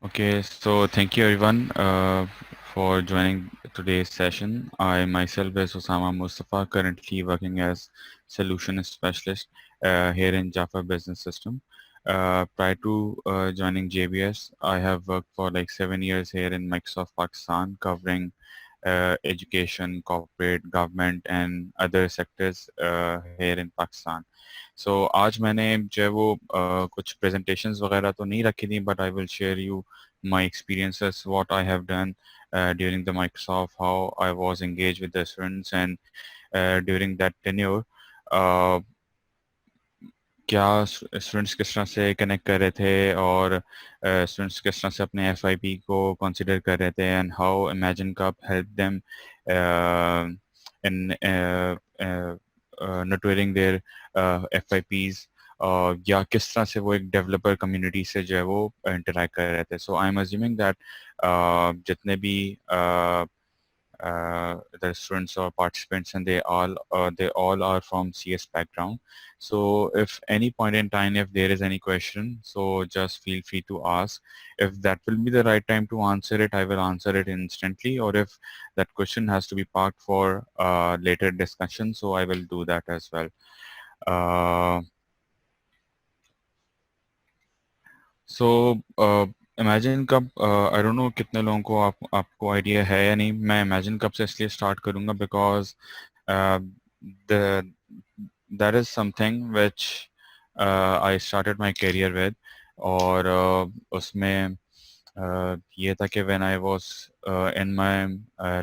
Okay, so thank you everyone for joining today's session. I myself is Osama Mustafa, currently working as solution specialist here in Jaffa Business System. Prior to joining JBS, I have worked for like 7 years here in Microsoft Pakistan, covering education, corporate, government, and other sectors here in Pakistan. So आज मैंने जो है वो कुछ presentations वगैरह तो नहीं रखी थी, but I will share you my experiences, what I have done during the Microsoft, how I was engaged with the students, and during that tenure, uh, क्या स्टूडेंट्स किस तरह से कनेक्ट कर रहे थे और स्टूडेंट्स किस तरह से अपने एफआईपी को कंसिडर कर रहे थे and how imagine cup help them in nurturing their FIPs या किस तरह से वो एक डेवलपर कम्युनिटी से जो है वो इंटरेक्ट कर रहे थे सो आई एम अज्यूमिंग दैट जितने भी the students or participants and they all are from CS background. So if any point in time, if there is any question, so just feel free to ask. If that will be the right time to answer it, I will answer it instantly. Or if that question has to be parked for later discussion, so I will do that as well. Uh, so imagine cup I don't no कितने लोगों को आपको idea है या नहीं मैं imagine cup से इसलिए स्टार्ट करूंगा because the that is something which I started my career with और उसमें ये था कि when I was in my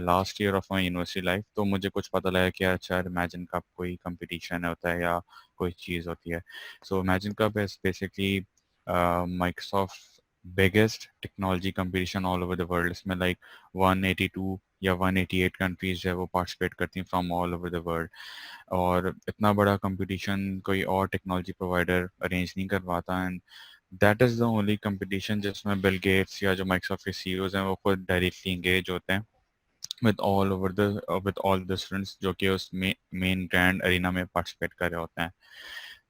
last year of my university life तो मुझे कुछ पता लगा कि अच्छा इमेजिन कप कोई कंपटीशन होता है या कोई चीज़ होती है so imagine cup is basically Microsoft's biggest technology competition all over the world. इसमें like 182 या 188 countries जो है वो participate करती हैं from all over the world. और इतना बड़ा competition कोई और technology provider arrange नहीं कर पाता and that is the only competition जिसमें Bill Gates या जो Microsoft के CEOs हैं वो खुद directly engage होते हैं with all the students जो कि उस main grand arena में participate कर रहे होते हैं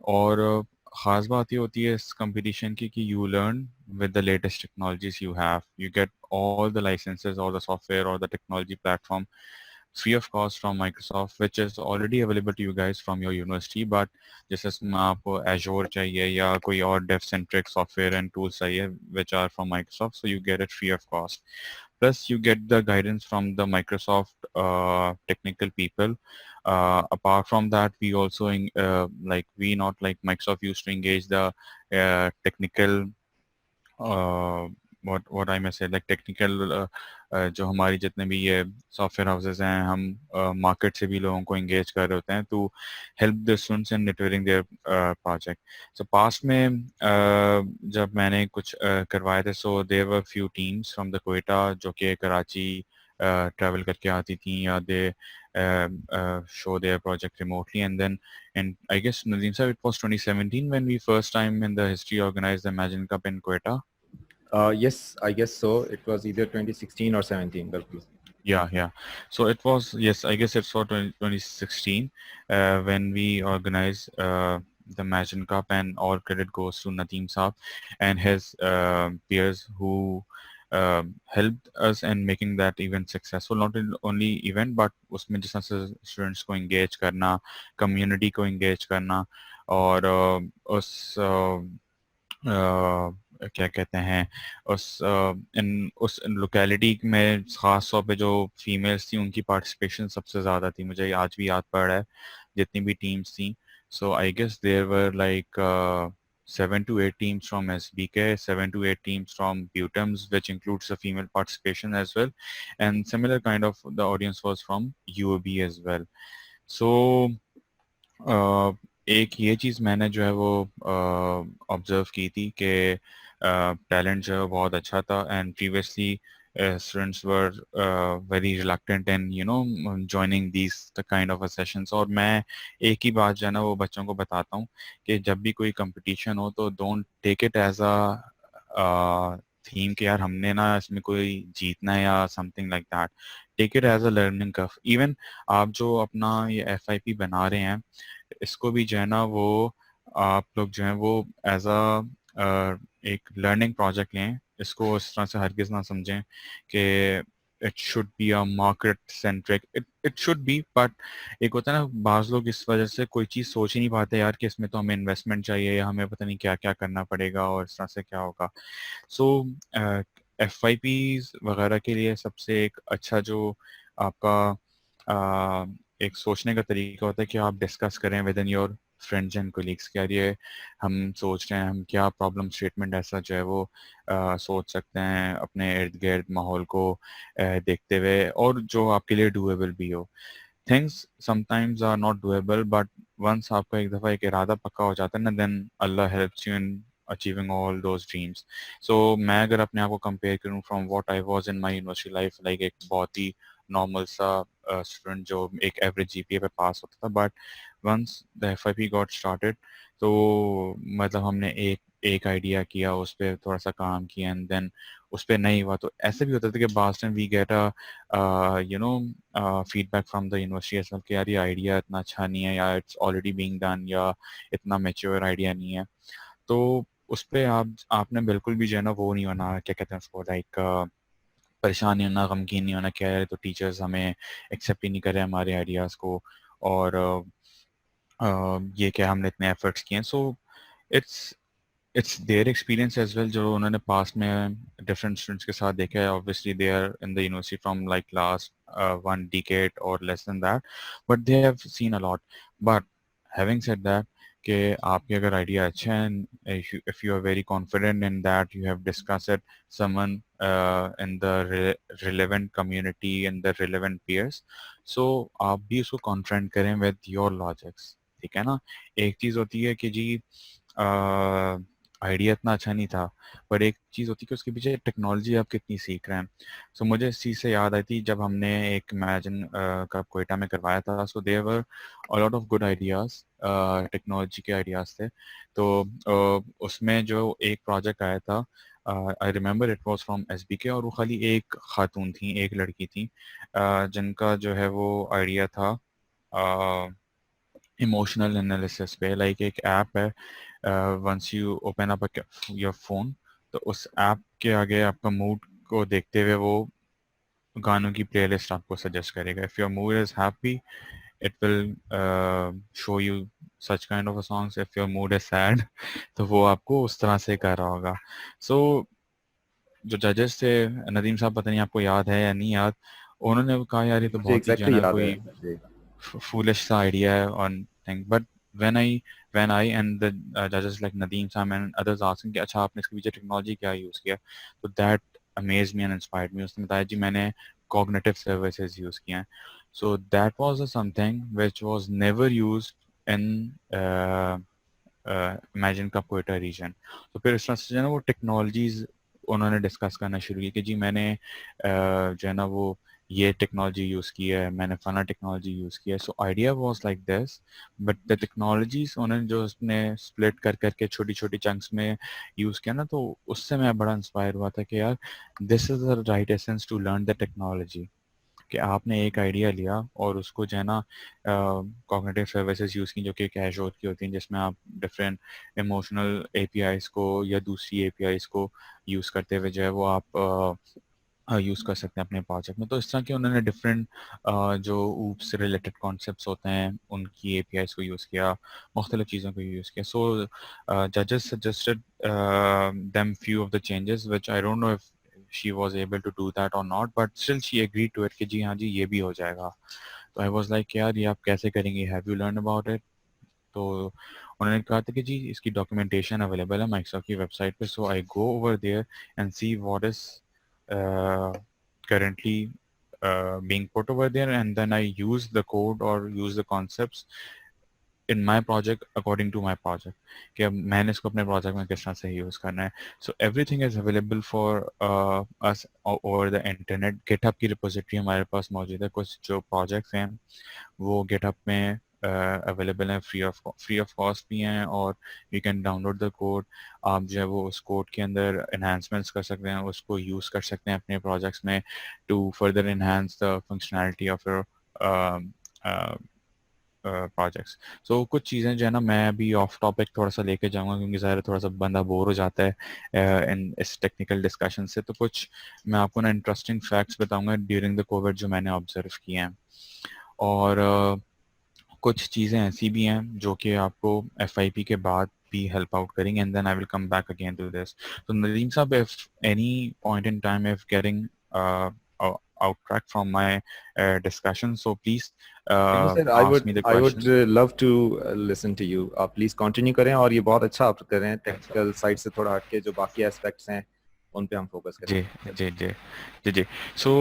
और ख़ास बात ये होती है इस कंपटीशन की कि you learn with the latest technologies you have. You get all the licenses, all the software, or the technology platform free of cost from Microsoft, which is already available to you guys from your university. But जैसे इसमें आपको Azure चाहिए या कोई और dev-centric software and tools चाहिए, which are from Microsoft, so you get it free of cost. Plus, you get the guidance from the Microsoft technical people. Apart from that, we also like we not like Microsoft used to engage the technical what I may say like technical जो हमारी जितने भी ये software houses हैं हम market से भी लोगों को एंगेज कर रहे होते हैं to help the students in networking their project so past में जब मैंने कुछ करवाए थे so there were few teams from the Quetta जो कि कराची ट्रैवल करके आती थी या दे show their project remotely and I guess Nadeem sir it was 2017 when we first time in the history organized the Imagine Cup in Quetta. Yes, I guess so. It was either 2016 or 17. Bilkul. Yeah. So it was, yes, I guess it's for 2016 when we organized the Imagine Cup and all credit goes to Nadeem Saab and his peers who helped us in making that event successful. Not only event, but उसमें जिस तरह से students को engage करना, community को engage करना और क्या कहते हैं उस लोकेलिटी में ख़ास तौर पे जो फीमेल्स थी उनकी पार्टिसिपेशन सबसे ज़्यादा थी मुझे आज भी याद पड़ रहा है जितनी भी टीम्स थी so I guess there were like 7 to 8 teams from SBK, 7 to 8 teams from Butums, which includes the female participation as well, and similar kind of the audience was from UOB as well. So एक ये चीज़ मैंने जो है वो observe की थी कि talent जो है बहुत अच्छा था and previously students were very reluctant and you know joining these the kind of sessions और मैं एक ही बात जो है ना वो बच्चों को बताता हूँ कि जब भी कोई कंपटीशन हो तो don't take it as a theme कि यार हमने ना इसमें कोई जीतना है या something like that take it as a learning curve even आप जो अपना ये एफआईपी बना रहे हैं इसको भी जो है ना वो आप लोग जो है वो एज अ एक लर्निंग प्रोजेक्ट लें, इसको इस तरह से हरगिज़ ना समझें कि it should be a market centric, it should B, but एक होता है ना, बाज़ लोग इस वजह से कोई चीज़ सोच ही नहीं पाते यार कि इसमें तो हमें इन्वेस्टमेंट चाहिए या हमें पता नहीं क्या क्या करना पड़ेगा और इस तरह से क्या होगा। सो एफ आई पीज वगैरह के लिए सबसे एक अच्छा जो आपका एक सोचने का तरीका होता है कि आप डिस्कस करें with in your friends and colleagues कि यार ये हम सोच रहे हैं, हम क्या प्रॉब्लम स्टेटमेंट ऐसा जो है वो सोच सकते हैं अपने इर्द गिर्द माहौल को देखते हुए, और जो आपके लिए डूएबल भी हो। Things sometimes are not doable, but once आपका एक दफ़ा एक इरादा पक्का हो जाता है ना, देन अल्लाह helps you in achieving all those dreams. So मैं अगर अपने आप को कंपेयर करूँ from what I was in my university life, like एक बहुत ही नॉर्मल सा स्टूडेंट जो एक एवरेज जीपीए पे पास होता था, but once the FIP got started, तो मतलब हमने एक एक आइडिया किया, उस पर थोड़ा सा काम किया, एंड देन उस पर नहीं हुआ तो ऐसे भी होता था कि बास्ट time we get you know feedback from the university as well कि यार ये आइडिया इतना अच्छा नहीं है, या इट्स ऑलरेडी बीइंग डन, या इतना मेच्योर आइडिया नहीं है। तो उस पे आपने बिल्कुल भी जो है ना वो नहीं होना, क्या कहते हैं उसको, लाइक परेशान नहीं होना, गमगीन नहीं होना, क्या यार तो टीचर्स हमें एक्सेप्ट ही नहीं कर रहे हमारे आइडियाज़ को, और ये क्या हमने इतने एफर्ट्स किए हैं। So it's it's their experience as well, जो उन्होंने पास्ट में डिफरेंट स्टूडेंट्स के साथ देखा है। Obviously they are in the university from like last one decade और less than that, but they have seen a lot. But having said that, कि आपके अगर आइडिया अच्छा है, if you are very confident in that, you have discuss it someone in the relevant community, in the relevant peers, so आप भी उसको confront करें with your logics. ठीक है ना। एक चीज़ होती है कि जी आइडिया इतना अच्छा नहीं था, पर एक चीज़ होती है कि उसके पीछे टेक्नोलॉजी आप कितनी सीख रहे हैं। सो मुझे इस चीज़ से याद आई थी जब हमने एक इमेजिन का कोयटा में करवाया था, so there were a lot of good ideas, technology के आइडियाज़ थे। तो उसमें जो एक प्रोजेक्ट आया था, I remember it was from S B K, और वो खाली एक खातून थी, एक लड़की थी, जिनका जो है वो आइडिया था इमोशनल एनालिसिस पे। लाइक एक ऐप है, once you open up your phone, तो उस ऐप के आगे आपका मूड को देखते हुए वो गानों की प्लेलिस्ट आपको सजेस्ट करेगा। If your mood is happy, it will show you such kind of a songs. If your mood is sad, तो वो आपको उस तरह से कर रहा होगा। सो जो जजेस थे, नदीम साहब, पता नहीं आपको याद है या नहीं याद, उन्होंने कहा यार ये तो मुझे बहुत ही जो है एग्जैक्टली ना याद है कोई जी। foolish सा idea है on thing, but when I and the judges like Nadeem Sam and others asking कि अच्छा आपने इसके पीछे टेक्नोलॉजी क्या यूज़ किया, तो that amazed me and inspired me। उसने बताया जी मैंने cognitive services यूज़ किए हैं। So that was something which was never used in imagine का कोयटा रीजन। तो फिर इस तरह से जो है ना वो टेक्नोलॉजीज उन्होंने डिस्कस करना शुरू की कि जी मैंने जो है ना वो ये टेक्नोलॉजी यूज़ की है, मैंने फला टेक्नोलॉजी यूज़ की है। So idea was like this, but the technologies उन्होंने जो उसने स्प्लिट कर करके छोटी छोटी चंक्स में यूज़ किया ना, तो उससे मैं बड़ा इंस्पायर हुआ था कि यार this is the right essence to learn the technology. कि आपने एक आइडिया लिया और उसको जो है ना कॉग्निटिव सर्विसेज यूज़ की, जो कि कैजुअल की होती हैं, जिसमें आप डिफरेंट इमोशनल एपीआईज को या दूसरी एपीआईज को यूज़ करते हुए जो है वो आप यूज़ कर सकते हैं अपने प्रोजेक्ट में। तो इस तरह के उन्होंने डिफरेंट जो ऊप से रिलेटेड कॉन्सेप्ट्स होते हैं उनकी एपीआईज को यूज़ किया, मुख्तलिफ चीज़ों को यूज़ किया। सो जजेस suggested them few of the changes which I don't know if she was able to do that or not, but still she agreed to it कि जी हाँ जी ये भी हो जाएगा। तो आई वाज लाइक यार ये आप कैसे करेंगे, have you learn about it? तो उन्होंने कहा था कि जी इसकी डॉक्यूमेंटेशन अवेलेबल है माइक्रोसॉफ्ट की वेबसाइट पे। So I go over there and see what is currently being put over there, and then I use the code or use the concepts in my project according to my project, कि अब मैंने इसको अपने project में किस तरह से use करना है। So everything is available for us over the internet. GitHub की रिपोजिटरी हमारे पास मौजूद है, कुछ जो प्रोजेक्ट्स हैं वो गिटहब में अवेलेबल हैं, फ्री ऑफ कॉस्ट भी हैं, और you can download the code. आप जो है वो उस कोड के अंदर इन्हांसमेंट्स कर सकते हैं, उसको यूज़ कर सकते हैं अपने प्रोजेक्ट्स में to further enhance the functionality of your projects. So कुछ चीज़ें जो है ना मैं अभी ऑफ टॉपिक थोड़ा सा लेके जाऊंगा, क्योंकि ज़ाहिर थोड़ा सा बंदा बोर हो जाता है इन इस टेक्निकल डिस्कशन से। तो कुछ मैं आपको ना इंटरेस्टिंग फैक्ट्स बताऊंगा ड्यूरिंग द कोविड जो मैंने ऑब्जर्व किए हैं। और कुछ चीज़ें ऐसी भी हैं जो कि आपको FIP के बाद भी हेल्प आउट करेंगे, and then I will come back again to this. तो नदीम साहब, if any point in time if getting outtrack from my discussion, so please नहीं sir, ask me the I would question. Love to listen to you. आप please continue करें, और ये बहुत अच्छा आप कर रहे हैं। टेक्निकल साइड से थोड़ा हटके जो बाकी एस्पेक्ट्स हैं उन पे हम फोकस जी करेंगे। जी जी जी जी। सो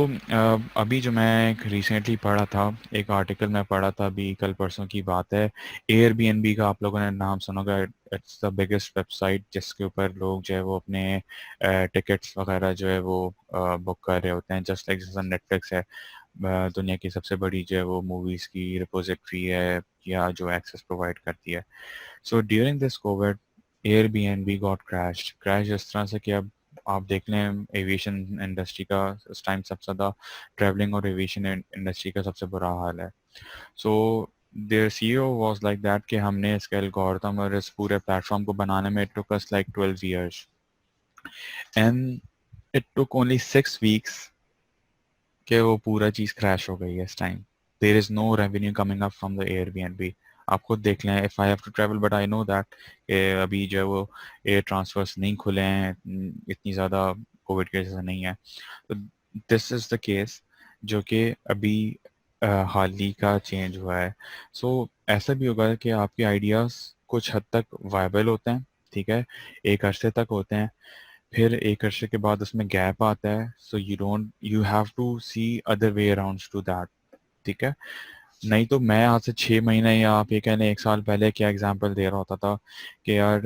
अभी जो मैं एक रिसेंटली पढ़ा था, एक आर्टिकल मैं पढ़ा था, अभी कल परसों की बात है। एयरबीएनबी का आप लोगों ने नाम सुना होगा। इट्स द बिगेस्ट वेबसाइट जिसके ऊपर लोग जो है वो अपने टिकट्स वगैरह जो है वो बुक कर रहे होते हैं, जस्ट लाइक जैसा नेटफ्लिक्स है। दुनिया की सबसे बड़ी जो है वो मूवीज़ की रिपोजिटरी है, या जो एक्सेस प्रोवाइड करती है। So during this Covid Airbnb got crash इस तरह से कि अब आप देख लें एविएशन इंडस्ट्री का इस टाइम सबसे ज़्यादा, ट्रैवलिंग और एविएशन इंडस्ट्री का सबसे बुरा हाल है। So their CEO was like that कि हमने इसके एल्गोरिथम और इस पूरे प्लेटफॉर्म को बनाने में it took us like 12 years, and it took only 6 weeks कि वो पूरा चीज़ क्रैश हो गई है इस time. There is no revenue coming up from the Airbnb. आप खुद देख लें, if I have to travel, but I know that कि अभी जो है वो एयर ट्रांसफर्स नहीं खुले हैं, इतनी ज़्यादा कोविड की वजह से नहीं है। तो दिस इज़ द केस जो कि अभी हाल ही का चेंज हुआ है। सो ऐसा भी होगा कि आपके आइडियाज़ कुछ हद तक वायबल होते हैं, ठीक है, एक अरसे तक होते हैं, फिर एक अर्से के बाद उसमें गैप आता है। So you have to see other way around to that, ठीक है। नहीं तो मैं आज से 6 महीने या आप ये कह लें 1 साल पहले क्या एग्जांपल दे रहा होता था कि यार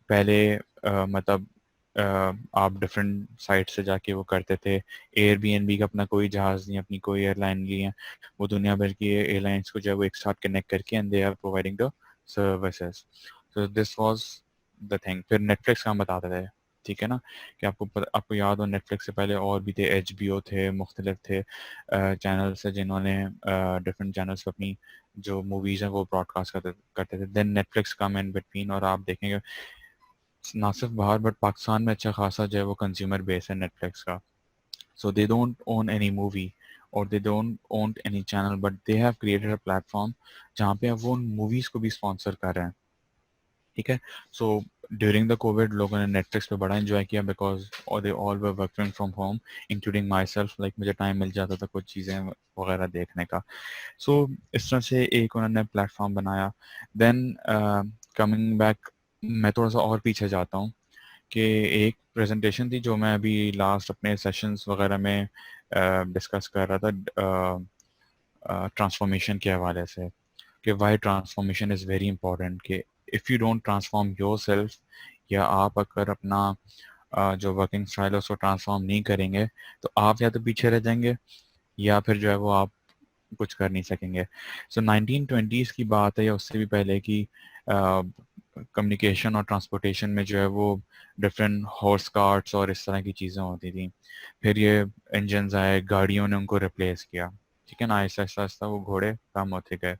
पहले मतलब आप डिफरेंट साइट से जाके वो करते थे। एयरबीएनबी का अपना कोई जहाज़ नहीं, अपनी कोई एयरलाइन नहीं है, वो दुनिया भर की एयरलाइंस को जो है वो एक साथ कनेक्ट करके and they are providing the services. So this was the thing. फिर नेटफ्लिक्स का हम बताते थे, ठीक है ना, कि आपको याद हो नेटफ्लिक्स से पहले और भी थे, HBO थे, मुख्तलिफ थे चैनल्स है जिन्होंने डिफरेंट चैनल्स पर अपनी जो मूवीज़ हैं वो ब्रॉडकास्ट करते थे। Then Netflix come in between, और आप देखेंगे ना सिर्फ बाहर बट पाकिस्तान में अच्छा खासा जो है वो कंज्यूमर बेस है नेटफ्लिक्स का। So they don't own any movie और they don't own any channel, but they have created a platform जहाँ पे अब वो उन मूवीज़ को भी स्पॉन्सर कर रहे हैं, ठीक है। सो ड्यूरिंग द कोविड लोगों ने नेटफ्लिक्स पे बड़ा एंजॉय किया, बिकॉज और they all were working from home, including my self, like मुझे टाइम मिल जाता था कुछ चीज़ें वगैरह देखने का। सो इस तरह से एक उन्होंने प्लेटफॉर्म बनाया। देन कमिंग बैक, मैं थोड़ा सा और पीछे जाता हूँ कि एक प्रेजेंटेशन थी जो मैं अभी लास्ट अपने सेशंस वगैरह में डिस्कस कर रहा था ट्रांसफॉर्मेशन के हवाले से, कि why transformation is very important. कि if you don't transform yourself, या आप अगर अपना जो वर्किंग स्टाइल है उसको ट्रांसफॉर्म नहीं करेंगे, तो आप या तो पीछे रह जाएंगे, या फिर जो है वो आप कुछ कर नहीं सकेंगे। सो 1920s की बात है या उससे भी पहले की, कम्युनिकेशन और ट्रांसपोर्टेशन में जो है वो डिफरेंट हॉर्स कार्ट्स और इस तरह की चीज़ें होती थी। फिर ये इंजन्स आए, गाड़ियों ने उनको रिप्लेस किया, ठीक है ना, आहिस्ता आहिस्ता आहिस्ता वो घोड़े कम होते गए।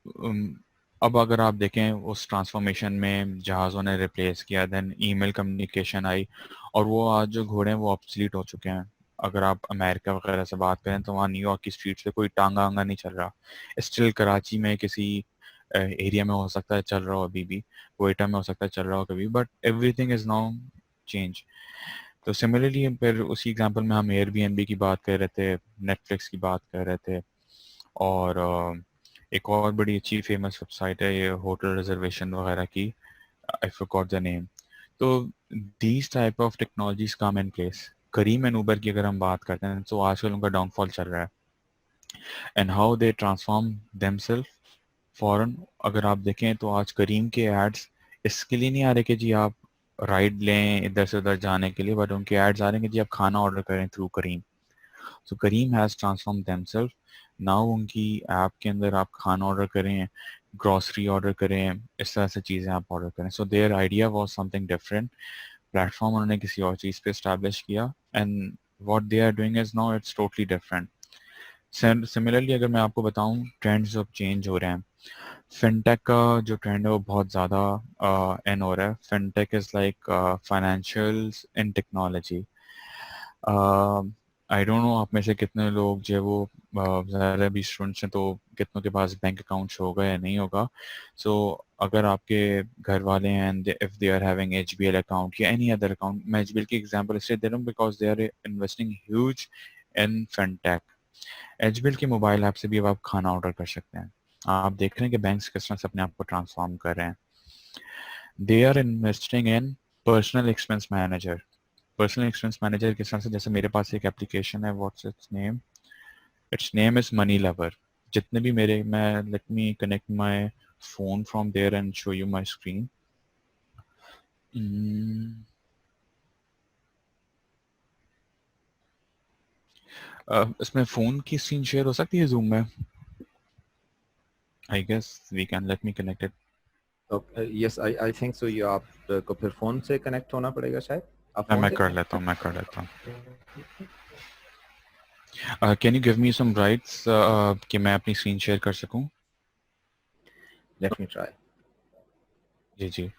उम, अब अगर आप देखें उस ट्रांसफॉर्मेशन में जहाज़ों ने रिप्लेस किया, देन ईमेल कम्युनिकेशन आई, और वो आज जो घोड़े हैं वो ऑब्सलीट हो चुके हैं। अगर आप अमेरिका वगैरह से बात करें तो वहाँ न्यूयॉर्क की स्ट्रीट से कोई टांगा वांगा नहीं चल रहा। स्टिल कराची में किसी एरिया में हो सकता है चल रहा हो अभी भी, कोयटा में हो सकता है चल रहा हो कभी, but everything is now change. तो सिमिलरली फिर उसी एग्जांपल में हम एयरबीएनबी की बात कर रहे थे, नेटफ्लिक्स की बात कर रहे थे, और एक और बड़ी अच्छी फेमस वेबसाइट है ये होटल रिजर्वेशन वगैरह की, आई फॉरगॉट द नेम। तो these type of technologies come in place. Careem and Uber की अगर हम बात करते हैं तो आजकल उनका डाउनफॉल चल रहा है, and how they transform themselves फॉरन। अगर आप देखें तो आज करीम के एड्स इसके लिए नहीं आ रहे कि जी आप राइड लें इधर से उधर जाने के लिए, बट उनके एड्स आ रहे हैं कि जी आप खाना ऑर्डर करें through Careem. So Careem has transform themselves. Now उनकी ऐप के अंदर आप खाना ऑर्डर करें, ग्रॉसरी ऑर्डर करें, इस तरह से चीज़ें आप ऑर्डर करें। So their idea was something different. Platform उन्होंने किसी और चीज़ पे इस्टेब्लिश किया, and what they are doing is now it's totally different. Similarly अगर मैं आपको बताऊं, ट्रेंड्स अब चेंज हो रहे हैं। फिनटेक का जो ट्रेंड है वो बहुत ज़्यादा इन हो रहा है। Fintech is like financials in technology. I don't no आप में से कितने लोग जो है वो ज़्यादा भी स्टूडेंट्स हैं, तो कितनों के पास बैंक अकाउंट्स होगा या नहीं होगा। सो अगर आपके घर वाले हैं and if they are having HBL account या एनी अदर अकाउंट, मैं एचबीएल की एग्जांपल इसलिए दे रहा हूँ because they are investing huge in fintech. HBL के मोबाइल ऐप से भी अब आप खाना ऑर्डर कर सकते हैं। आप देख रहे हैं कि बैंक्स किस तरह से अपने आप को ट्रांसफॉर्म कर रहे हैं। They are investing in personal expense manager. Personal expense manager किस तरह से, जैसे मेरे पास एक एप्लीकेशन है, what's its name is money lover. जितने भी मेरे, मैं let me connect my phone from there and show you my screen. इसमें फोन की स्क्रीन शेयर हो सकती है जूम में? I guess we can, let me connect it. Yes, I think so. ये आपको फिर फोन से कनेक्ट होना पड़ेगा शायद। आप फोन मैं से कर लेता हूँ, मैं कर लेता हूँ। Can you give me some rights कि मैं अपनी स्क्रीन शेयर कर सकूं? Let me try. जी जी।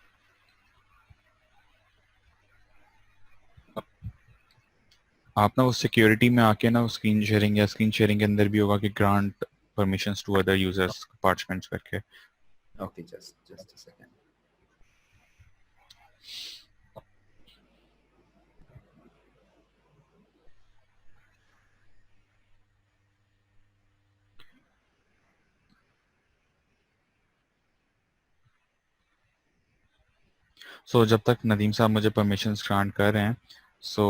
आप ना उस सिक्योरिटी में आके ना स्क्रीन शेयरिंग, या स्क्रीन शेयरिंग के अंदर भी होगा कि grant permissions to other users participants करके। Okay, just a second. So जब तक नदीम साहब मुझे परमिशंस ग्रांट कर रहे हैं, so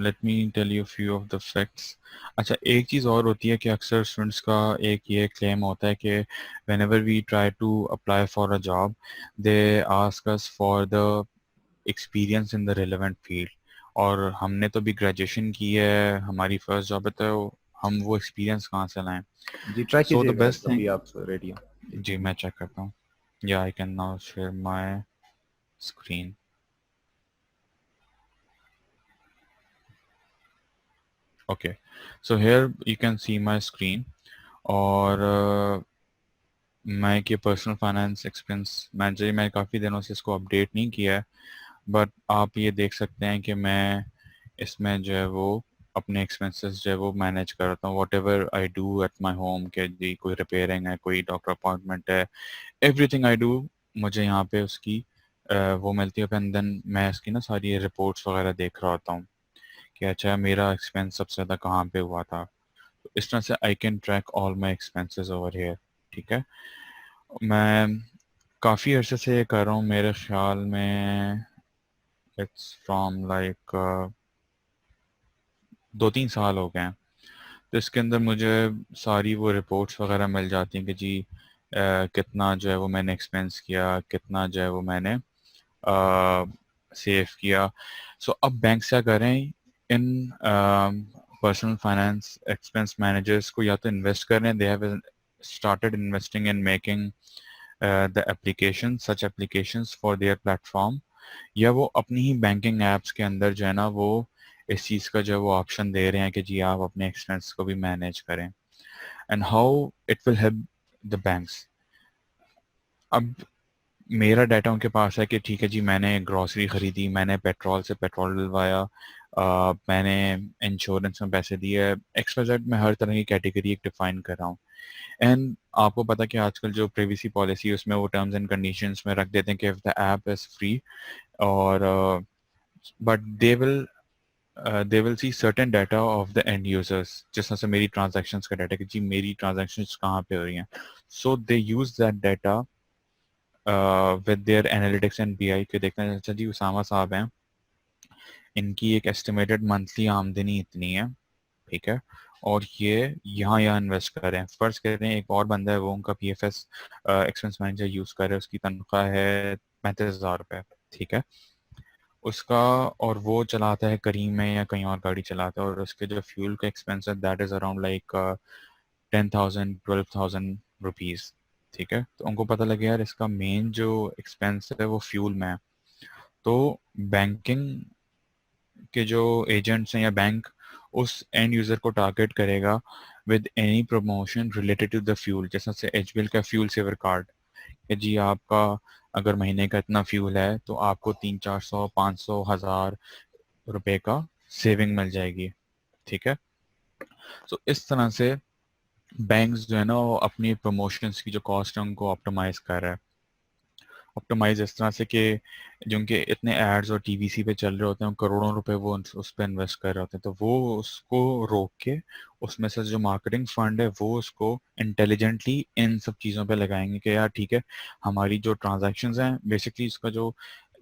let me tell you few of the facts. अच्छा, एक चीज़ और होती है कि अक्सर स्टूडेंट्स का एक ये क्लेम होता है कि whenever we try to apply for a job, they ask us for the experience in the relevant field. और हमने तो भी ग्रेजुएशन की है, हमारी फर्स्ट जॉब है, तो हम वो एक्सपीरियंस कहाँ से लाएं? जी, ट्राई सो द कीजिएगा बेस्ट जब भी थिंग, आप रेडी हो। जी। जी मैं चेक करता हूँ। या I can now share my screen. Okay, so here you can see my screen. और मैं कि पर्सनल फाइनेंस एक्सपेंस मैनेजर, मैं काफ़ी दिनों से इसको अपडेट नहीं किया है, बट आप ये देख सकते हैं कि मैं इसमें जो है वो अपने एक्सपेंसेस जो है वो मैनेज करता हूँ। What ever I do at my home, के जी कोई रिपेयरिंग है, कोई डॉक्टर अपॉइंटमेंट है, एवरीथिंग आई डू, मुझे यहाँ पे उसकी वो मिलती है। एंड देन मैं इसकी ना सारी रिपोर्ट्स वगैरह देख रहा होता हूँ कि अच्छा मेरा एक्सपेंस सबसे ज़्यादा कहाँ पे हुआ था। तो इस तरह से I can track all my expenses over here. ठीक है, मैं काफ़ी अरसे से ये कर रहा हूँ, मेरे ख्याल में इट्स फ्रॉम लाइक 2-3 साल हो गए हैं। तो इसके अंदर मुझे सारी वो रिपोर्ट्स वगैरह मिल जाती हैं कि जी कितना जो है वो मैंने एक्सपेंस किया, कितना जो है वो मैंने सेव किया। सो अब बैंक क्या करें, इन पर्सनल फाइनेंस एक्सपेंस मैनेजर्स को या तो इन्वेस्ट करें, they have started investing in making the application, such applications for their platform, या वो अपनी ही बैंकिंग एप्स के अंदर जो है ना वो इस चीज़ का जो है वो ऑप्शन दे रहे हैं कि जी आप अपने एक्सपेंस को भी मैनेज करें। And how it will help the banks. अब मेरा डाटा उनके पास है कि ठीक है जी, मैंने ग्रॉसरी खरीदी, मैंने पेट्रोल से पेट्रोल डलवाया, मैंने इंश्योरेंस में पैसे दिए, एक्स वाई जेड, मैं हर तरह की कैटेगरी एक डिफाइन कर रहा हूँ। एंड आपको पता कि आजकल जो प्रिवेसी पॉलिसी है उसमें वो टर्म्स एंड कंडीशंस में रख देते हैं कि if the app is free, और but they will see certain data of the end users, जिस तरह से मेरी ट्रांजैक्शंस का डाटा कि जी मेरी ट्रांजैक्शंस कहाँ पे हो रही हैं। So they use that data with their analytics and BI के देखते हैं अच्छा जी उसामा साहब हैं, इनकी एक एस्टिमेटेड मंथली आमदनी इतनी है, ठीक है, और ये यहाँ यहाँ इन्वेस्ट कर रहे हैं। फर्ज कर रहे हैं एक और बंदा है, वो उनका पीएफएस एक्सपेंस मैनेजर यूज कर रहा है, उसकी तनख्वाह है 35,000 रुपये, ठीक है, उसका, और वो चलाता है करीम में या कहीं और गाड़ी चलाता है, और उसके जो फ्यूल का एक्सपेंस है that is around like 10,000 12,000 rupees. ठीक है, तो उनको पता लगे यार इसका मेन जो एक्सपेंस है वो फ्यूल में है। तो बैंकिंग के जो एजेंट्स हैं या बैंक उस एंड यूज़र को टारगेट करेगा with any promotion related to the fuel, जैसे से HBL का फ्यूल सेवर कार्ड, कि जी आपका अगर महीने का इतना फ्यूल है तो आपको 300, 400, 500, 1000 रुपए का सेविंग मिल जाएगी, ठीक है। तो इस तरह से बैंक्स जो है ना वो अपनी प्रमोशंस की जो कॉस्ट है उनको ऑप्टिमाइज कर रहा है। ऑप्टिमाइज इस तरह से कि जो उनके इतने एड्स और टीवीसी पे चल रहे होते हैं, करोड़ों रुपए वो उस पर इन्वेस्ट कर रहे होते हैं, तो वो उसको रोक के उसमें से जो मार्केटिंग फंड है वो उसको इंटेलिजेंटली इन सब चीज़ों पे लगाएंगे कि यार ठीक है, हमारी जो ट्रांजैक्शंस हैं बेसिकली इसका जो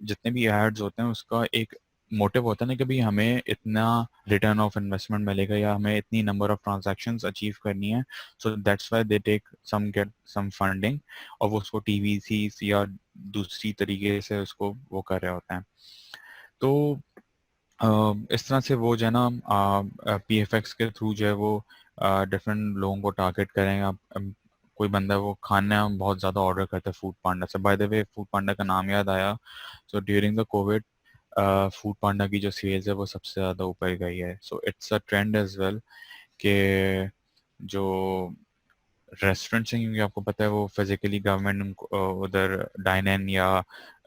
जितने भी एड्स होते हैं उसका एक मोटिव होता है ना कि भाई हमें इतना रिटर्न ऑफ इन्वेस्टमेंट मिलेगा या हमें इतनी नंबर ऑफ ट्रांजैक्शंस अचीव करनी है, so that's why they take some get some funding, और वो उसको टीवीसी या दूसरी तरीके से उसको वो कर रहे होते हैं। तो इस तरह से वो जो है ना पीएफएक्स के थ्रू जो है वो डिफरेंट लोगों को टारगेट करेंगे। कोई बंदा वो खाना बहुत ज़्यादा ऑर्डर करता है फूड पांडा से, by the way Foodpanda का नाम याद आया, so during the Covid Foodpanda की जो सेल्स है वो सबसे ज़्यादा ऊपर गई है। So it's a trend as well कि जो रेस्टोरेंट्स हैं, क्योंकि आपको पता है वो फिजिकली गवर्नमेंट उधर डाइन इन या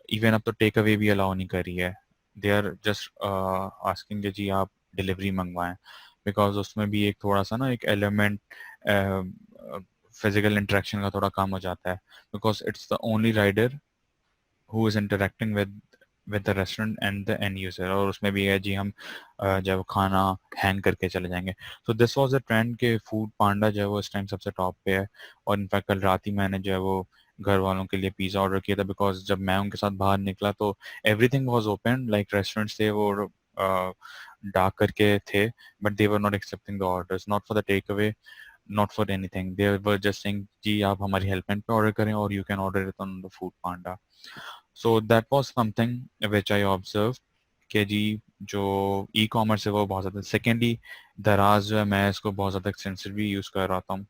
इवन अब तो टेक अवे भी अलाउ नहीं कर रही है, दे आर जस्ट आस्किंग कि जी आप डिलीवरी मंगवाएं, बिकॉज उसमें भी एक थोड़ा सा ना एक एलिमेंट फिजिकल इंटरेक्शन का थोड़ा कम हो जाता है, because it's the only rider who is interacting with the restaurant and the end user, और उसमें भी है जी हम जब खाना हैंग करके चले जाएंगे। तो दिस वाज अ ट्रेंड के फूड पांडा जो है वो इस टाइम सबसे टॉप पे है। और इनफैक्ट कल रात ही मैंने जो है वो घर वालों के लिए पिज़्ज़ा ऑर्डर किया था, बिकॉज जब मैं उनके साथ बाहर निकला तो everything was open, like restaurants थे वो डाक करके थे, but they were not accepting the orders, not for the takeaway, not for anything, they were just saying जी आप हमारी हेल्पलाइन पे ऑर्डर करें और you can order it on the Foodpanda. So that was something which I observe कि जी जो e commerce है वो बहुत ज़्यादा। सेकेंडली दराज जो है मैं इसको बहुत ज़्यादा एक्सटेंसिवली यूज़ कर रहा हूँ।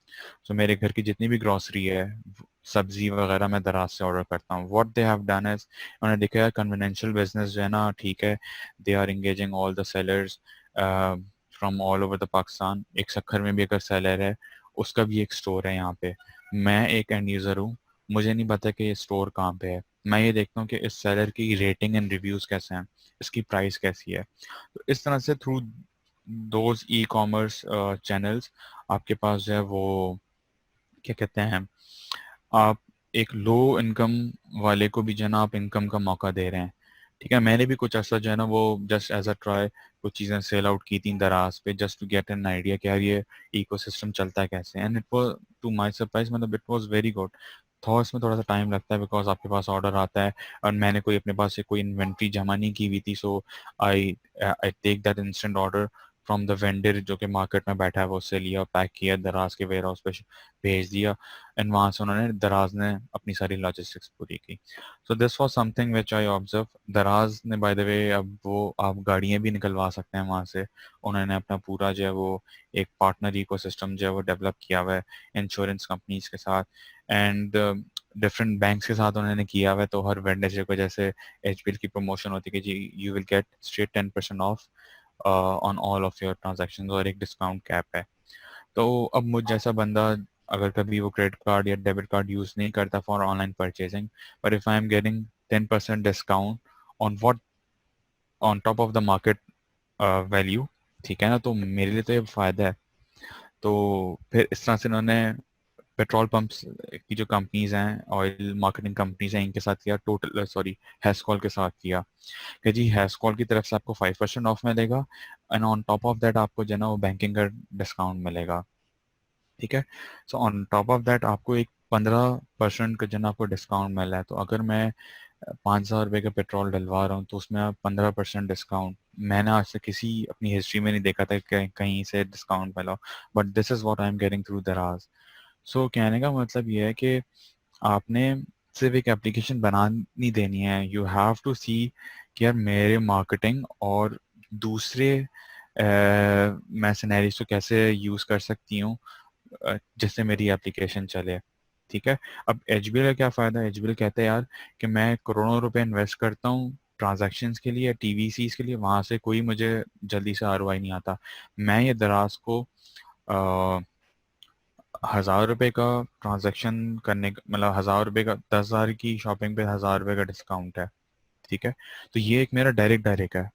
सो मेरे घर की जितनी भी ग्रॉसरी है, सब्जी वगैरह मैं दराज से ऑर्डर करता हूँ। What they have done is, उन्होंने देखा है कन्वेंशियल बिजनेस जो है ना ठीक है, they are engaging all the sellers from all over the Pakistan. एक सक्खर में भी अगर सेलर है उसका भी एक स्टोर है यहाँ पे, मैं एक एंड यूज़र हूँ, मुझे नहीं पता कि ये स्टोर कहाँ पे है। मैं ये देखता हूँ कि इस सेलर की रेटिंग एंड रिव्यूज़ कैसे हैं, इसकी प्राइस कैसी है। तो इस तरह से through those e commerce channels आपके पास जो है वो क्या कहते हैं, आप एक लो इनकम वाले को भी जो है ना आप इनकम का मौका दे रहे हैं। ठीक है, मैंने भी कुछ अर्सा जो है ना वो जस्ट एज अ ट्राई कुछ चीज़ें सेल आउट की थी दराज पे, just to get an idea कि यार ये इकोसिस्टम चलता है कैसे, and it was to my surprise, मतलब it was very good. Though इसमें थोड़ा सा टाइम लगता है बिकॉज आपके पास ऑर्डर आता है और मैंने कोई अपने पास से कोई इन्वेंट्री जमा नहीं की हुई थी, so I I take that instant order from the vendor जो कि मार्केट में बैठा है, वो उससे लिया, पैक किया, दराज के वेयर हाउस पे भेज दिया, एंड वहाँ से उन्होंने दराज ने अपनी सारी लॉजिस्टिक्स पूरी की। सो this was something which I observe. दराज ने बाय द वे अब वो आप गाड़ियाँ भी निकलवा सकते हैं वहाँ से, उन्होंने अपना पूरा जो है वो एक पार्टनर इकोसिस्टम जो है वो डेवलप किया हुआ है इंश्योरेंस कंपनीज के साथ एंड डिफरेंट बैंक्स के साथ उन्होंने किया हुआ है। तो हर वेडनेसडे को जैसे एचपीएल की प्रमोशन होती है कि जी you will get straight 10% off on all of your transaction, और एक डिस्काउंट कैप है। तो अब मुझ जैसा बंदा अगर कभी वो क्रेडिट कार्ड या डेबिट कार्ड यूज नहीं करता for online purchasing, but if I am getting 10% discount on what on top of the market value, ठीक है ना, तो मेरे लिए तो ये फायदा है। तो फिर इस तरह से इन्होंने पेट्रोल पंप्स की जो कंपनीज हैं, ऑयल मार्केटिंग कंपनीज हैं, इनके साथ किया, टोटल सॉरी हैस्कॉल के साथ किया कि जी हैस्कॉल की तरफ से आपको 5% ऑफ मिलेगा and on top of that आपको जो है ना वो बैंकिंग का डिस्काउंट मिलेगा। ठीक है, so on top of that आपको एक 15% का जो है ना आपको डिस्काउंट मिला है। तो अगर मैं 5,000 रुपये का पेट्रोल डलवा रहा हूँ तो उसमें आप 15% डिस्काउंट, मैंने आज तक किसी अपनी हिस्ट्री में नहीं देखा था कि कहीं से डिस्काउंट मिला, but this is what I am getting through दराज। सो कहने का मतलब ये है कि आपने सिर्फ एक एप्लीकेशन बना नहीं देनी है, यू हैव टू सी कि यार मेरे मार्केटिंग और दूसरे मैं सिनेरियोज को कैसे यूज़ कर सकती हूँ जिससे मेरी एप्लीकेशन चले। ठीक है, अब एचबीएल का क्या फ़ायदा है, एचबीएल कहते हैं यार कि मैं करोड़ों रुपए इन्वेस्ट करता हूँ ट्रांजैक्शंस के लिए, टीवीसीज के लिए, वहाँ से कोई मुझे जल्दी से आरओआई नहीं आता। मैं ये दराज को 1000 रुपये का ट्रांजैक्शन करने का मतलब 1000 रुपये का 10,000 की शॉपिंग पे 1000 रुपये का डिस्काउंट है, ठीक है। तो ये एक मेरा डायरेक्ट डायरेक्ट है,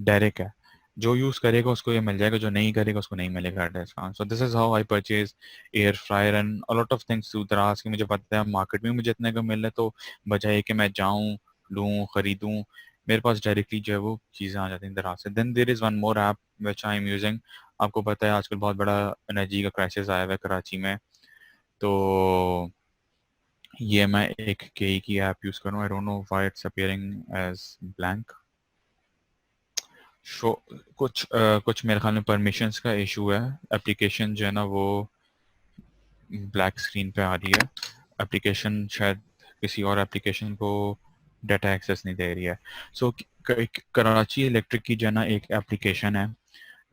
डायरेक्ट है। जो यूज करेगा उसको ये मिल जाएगा, जो नहीं करेगा उसको नहीं मिलेगा discount. So this is how I purchase air fryer and a lot of things through दराज की। मुझे पता है मार्केट में मुझे इतने का मिल रहा है, तो बजाय कि मैं जाऊं लूं खरीदूं, मेरे पास डायरेक्टली जो है वो चीज़ें आ जाती हैं दराज से। Then there is one more app which I am using. आपको पता है आजकल बहुत बड़ा एनर्जी का क्राइसिस आया हुआ है कराची में, तो ये मैं एक के की ऐप यूज़ करूँ। I don't know why it's appearing as blank show. कुछ मेरे ख्याल में परमिशंस का इशू है। एप्लीकेशन जो है ना वो ब्लैक स्क्रीन पे आ रही है। एप्लीकेशन शायद किसी और एप्लीकेशन को डाटा एक्सेस नहीं दे रही है। सो कराची इलेक्ट्रिक की जो है ना एक एप्लीकेशन है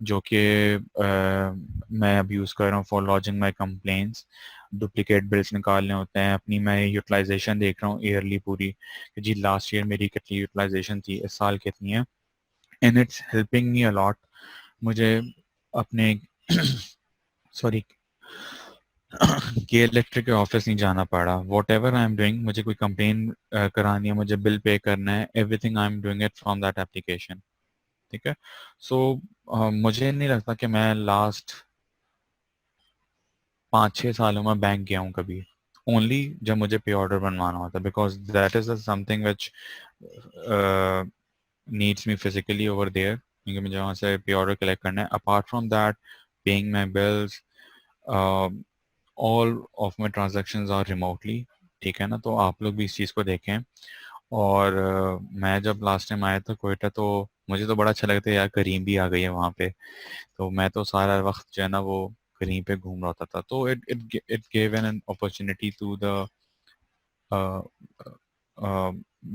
जो कि मैं अब यूज़ कर रहा हूँ for lodging my complaints. Duplicate bills निकालने होते हैं अपनी। मैं यूटिलाइजेशन देख रहा हूँ ईयरली पूरी कि जी लास्ट ईयर मेरी कितनी यूटिलाइजेशन थी, इस साल कितनी है। And it's helping me a lot. मुझे अपने सॉरी के इलेक्ट्रिक के ऑफिस नहीं जाना पड़ा। What ever I am doing, मुझे कोई कंप्लेन करानी है, मुझे बिल पे करना है, everything I am doing it from that application, ठीक है। सो मुझे नहीं लगता कि मैं लास्ट 5-6 सालों में बैंक गया हूँ कभी। ओनली जब मुझे पे ऑर्डर बनवाना होता है, because that is something which needs me physically over there, क्योंकि मुझे वहाँ से पे ऑर्डर कलेक्ट करना है। Apart from that, paying my bills, all of my transaction are remotely, ठीक है ना। तो आप लोग भी इस चीज़ को देखें। और मैं जब लास्ट टाइम आया था कोयटा, तो मुझे तो बड़ा अच्छा लगता है यार, करीम भी आ गई है वहाँ पे। तो मैं तो सारा वक्त जो है ना वो कहीं पे घूम रहा होता था। तो it it it gave an opportunity to the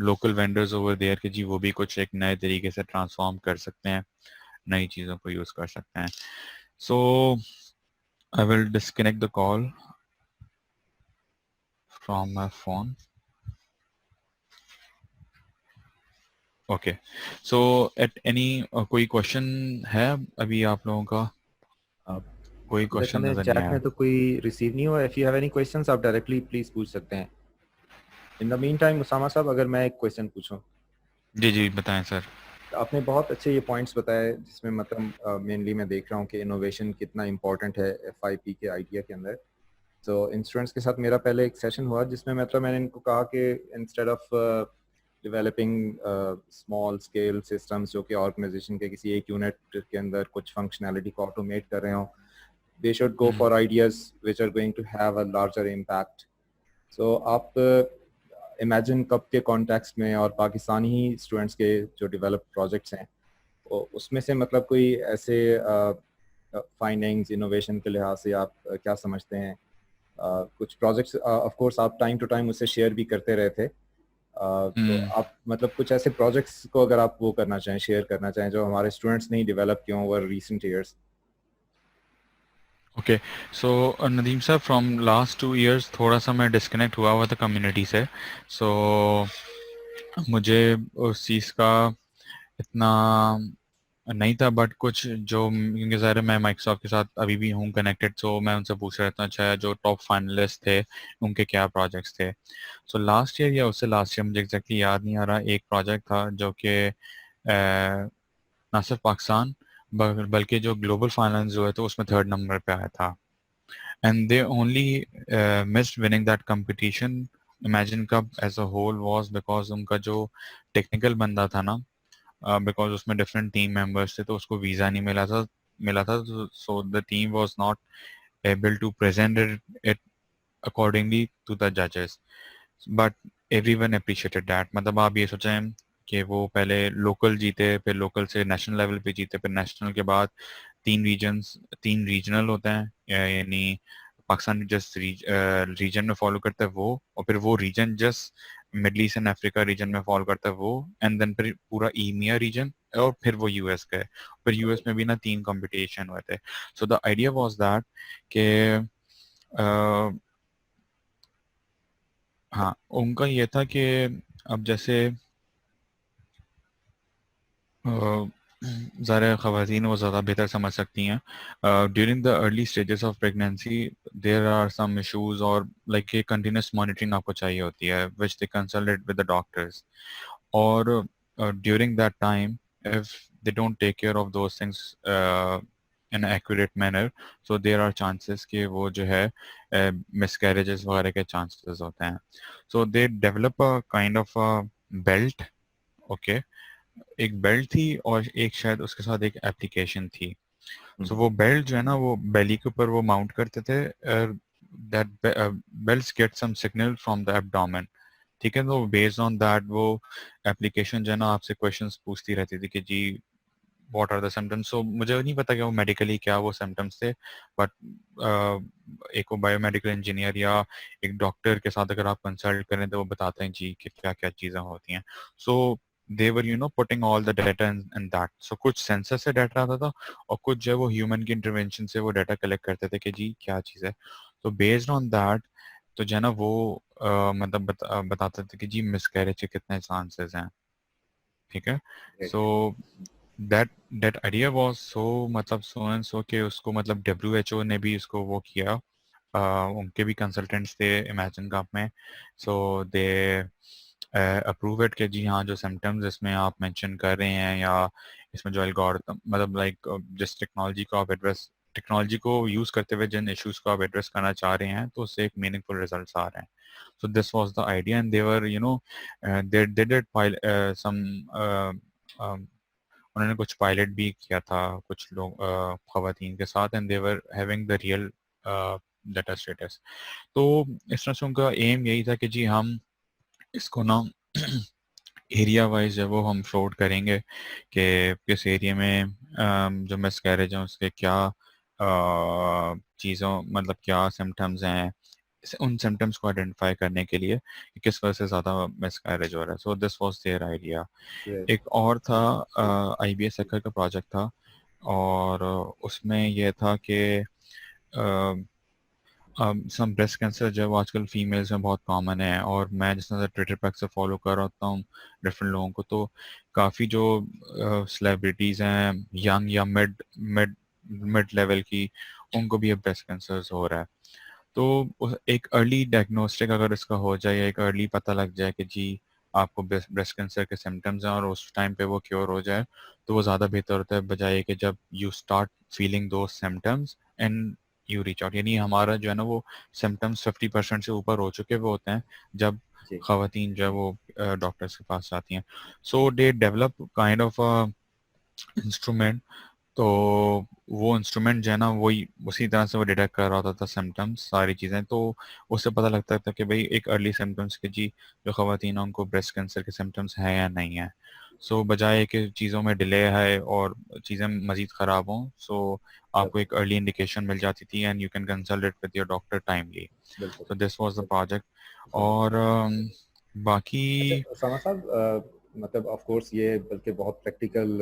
local vendors over there कि जी वो भी कुछ एक नए तरीके से ट्रांसफॉर्म कर सकते हैं, नई चीज़ों को यूज़ कर सकते हैं। So I will disconnect the call from my phone. Okay, so at any कोई क्वेश्चन है अभी आप लोगों का? कोई अभी तक क्वेश्चन हमें नज़र नहीं चैट आया? में तो कोई रिसीव नहीं हुआ। If you have any questions आप डायरेक्टली प्लीज़ पूछ सकते हैं। In the meantime Usama साहब, अगर मैं एक क्वेश्चन पूछूं। जी जी बताएं सर। आपने बहुत अच्छे ये पॉइंट्स बताए जिसमें मतलब मेनली मैं देख रहा हूँ कि इनोवेशन कितना इंपॉर्टेंट है एफआईपी के आइडिया के अंदर। तो इन स्टूडेंट्स के साथ मेरा पहले एक सेशन हुआ जिसमें मतलब मैंने इनको कहा कि instead of developing small scale systems जो कि ऑर्गेनाइजेशन के किसी एक यूनिट के अंदर कुछ फंक्शनैलिटी को ऑटोमेट कर रहे हो, they should go for ideas which are going to have a larger impact. So आप इमेजिन कप के कॉन्टेक्स्ट में और पाकिस्तानी ही स्टूडेंट्स के जो डेवलप प्रोजेक्ट्स हैं उसमें से मतलब कोई ऐसे फाइंडिंग्स इनोवेशन के लिहाज से आप क्या समझते हैं? कुछ प्रोजेक्ट्स ऑफ कोर्स आप टाइम टू टाइम उससे शेयर भी करते रहे थे। तो हम्म। आप मतलब कुछ ऐसे प्रोजेक्ट्स को अगर आप वो करना चाहें, शेयर करना चाहें जो हमारे स्टूडेंट्स नहीं डेवलप किए हों ओवर रीसेंट ईयर्स। ओके, सो नदीम साहब फ्रॉम लास्ट 2 इयर्स थोड़ा सा मैं डिस्कनेक्ट हुआ हुआ था कम्युनिटी से। सो मुझे उस चीज़ का इतना नहीं था, बट कुछ जो, क्योंकि ज़ाहिर है मैं माइक्रोसॉफ्ट के साथ अभी भी हूँ कनेक्टेड, सो मैं उनसे पूछ रहा था अच्छा जो टॉप फाइनलिस्ट थे उनके क्या प्रोजेक्ट्स थे। सो लास्ट ईयर या उससे लास्ट ईयर मुझे एग्जैक्टली याद नहीं आ रहा, एक प्रोजेक्ट था जो कि ना सिर्फ पाकिस्तान बल्कि जो ग्लोबल फाइनेंस जो है तो उसमें 3rd नंबर पे आया था। And they only missed winning that competition. Imagine cup as a whole was because उनका जो टेक्निकल बंदा था ना, बिकॉज उसमें डिफरेंट टीम मेंबर्स थे तो उसको वीज़ा नहीं मिला था, so the team was not able to present it accordingly to the जजेस। But everyone appreciated that. मतलब आप ये सोचें कि वो पहले लोकल जीते, फिर लोकल से नेशनल लेवल पे जीते, फिर नेशनल के बाद 3 रीजन्स, 3 रीजनल होते हैं, यानी पाकिस्तान जिस रीजन में फॉलो करता है वो, और फिर वो रीजन जिस middle east and Africa reason में फॉलो करता है वो, एंड देन फिर पूरा ईमिया रीजन, और फिर वो यूएस का है। फिर यूएस में भी ना 3 कंपटीशन हुए थे। So the idea was that कि हाँ उनका ये था कि अब जैसे ज़ाहिर ख़वातीन वो ज़्यादा बेहतर समझ सकती हैं. During the early stages of pregnancy there are some issues, और लाइक ये कंटिन्यूस मॉनिटरिंग आपको चाहिए होती है which they consulted with the doctors. और during that time if they don't take care of those things in accurate manner, so there are chances कि वो जो है मिसकैरेजेस वगैरह के चांसेस होते हैं. So they develop a kind of a belt. Okay, एक बेल्ट थी और एक शायद उसके साथ एक एप्लीकेशन थी. सो वो बेल्ट जो है ना वो बेली के ऊपर वो माउंट करते थे. That belt get some signal from the abdomen. ठीक है, तो बेस्ड ऑन दैट वो एप्लीकेशन जो है ना आपसे क्वेश्चंस पूछती रहती थी कि जी what are the symptoms. So मुझे नहीं पता कि वो मेडिकली क्या वो सिम्टम्स थे, बट एक वो बायोमेडिकल इंजीनियर या एक डॉक्टर के साथ अगर आप कंसल्ट करें तो वो बताते हैं जी कि क्या क्या चीज़ें होती हैं. So they were putting all the data in that. So कुछ सेंसर से डाटा आता था और कुछ जो है वो ह्यूमन की इंटरवेंशन से वो डाटा कलेक्ट करते थे कि जी क्या चीज़ है. तो बेस्ड ऑन दैट तो जो है ना वो मतलब बताते थे कि जी मिसकैरेज के कितने चांसेस हैं. ठीक है. Great. So that that idea was so मतलब सो एंड सो कि उसको मतलब डब्ल्यू ने भी इसको वो किया. उनके भी कंसल्टेंट्स थे इमेजिन कप में. सो दे अप्रूव इट कि जी हाँ जो सिम्टम्स इसमें आप मेंशन कर रहे हैं या इसमें जो एल्गोरिथम मतलब लाइक जिस टेक्नोलॉजी को आप एड्रेस टेक्नोलॉजी को यूज करते हुए जिन इश्यूज को आप एड्रेस करना चाह रहे हैं तो उससे एक मीनिंगफुल रिजल्ट्स आ रहे हैं. So this was the idea, and they were, they did some. Um, उन्होंने कुछ पायलट भी किया था कुछ लोग खवातीन के साथ, and they were having the real data status. तो इस तरह से उनका एम यही था कि जी हम इसको ना एरिया वाइज है वो हम फ्लोट करेंगे कि किस एरिया में जो मिसकैरेज है उसके क्या चीज़ों मतलब क्या सिम्टम्स हैं, उन सिम्टम्स को आइडेंटिफाई करने के लिए कि किस वजह से ज़्यादा मिसकैरेज हो रहा है. सो this was their idea. Great. एक और था IBS हैकर का प्रोजेक्ट था, और उसमें यह था कि सम ब्रेस्ट कैंसर जो है वो आजकल फीमेल्स में बहुत कॉमन है, और मैं जिस तरह से ट्विटर पर अक्सर फॉलो कर रहा होता हूँ डिफरेंट लोगों को, तो काफ़ी जो सेलिब्रिटीज़ हैं यंग या मिड मिड मिड लेवल की, उनको भी अब ब्रेस्ट कैंसर हो रहा है. तो एक अर्ली डायग्नोस्टिक अगर इसका हो जाए या एक अर्ली पता लग जाए कि जी आपको ब्रेस्ट कैंसर के सिम्टम्स हैं और उस टाइम पे वो क्योर हो जाए, तो वो ज़्यादा बेहतर होता है बजाय कि जब यू स्टार्ट फीलिंग दो symptoms and you reach out. यानी हमारा जो है ना वो सिम्टम्स 50% से ऊपर हो चुके हुए होते हैं जब जी. खवातीन जो है वो डॉक्टर्स के पास जाती हैं. So they develop kind of instrument. तो वो इंस्ट्रूमेंट जो है ना वही उसी तरह से वो डिटेक्ट कर रहा होता था सिम्टम्स सारी चीज़ें. तो उससे पता लगता था कि भाई एक अर्ली सिम्टम्स के जी जो खवातीन हैं उनको ब्रेस्ट कैंसर के सिम्टम्स हैं या नहीं है. सो बजाय कि चीज़ों में डिले है और चीज़ें मज़ीद ख़राब हों, सो आपको बिल्कुल. एक अर्ली इंडिकेशन मिल जाती थी and you can consult it with your doctor timely. बिल्कुल. सो दिस वाज द बिल्कुल. प्रोजेक्ट. समझ. और बाकी अच्छा उसामा साहब, मतलब ऑफ कोर्स ये बल्कि बहुत प्रैक्टिकल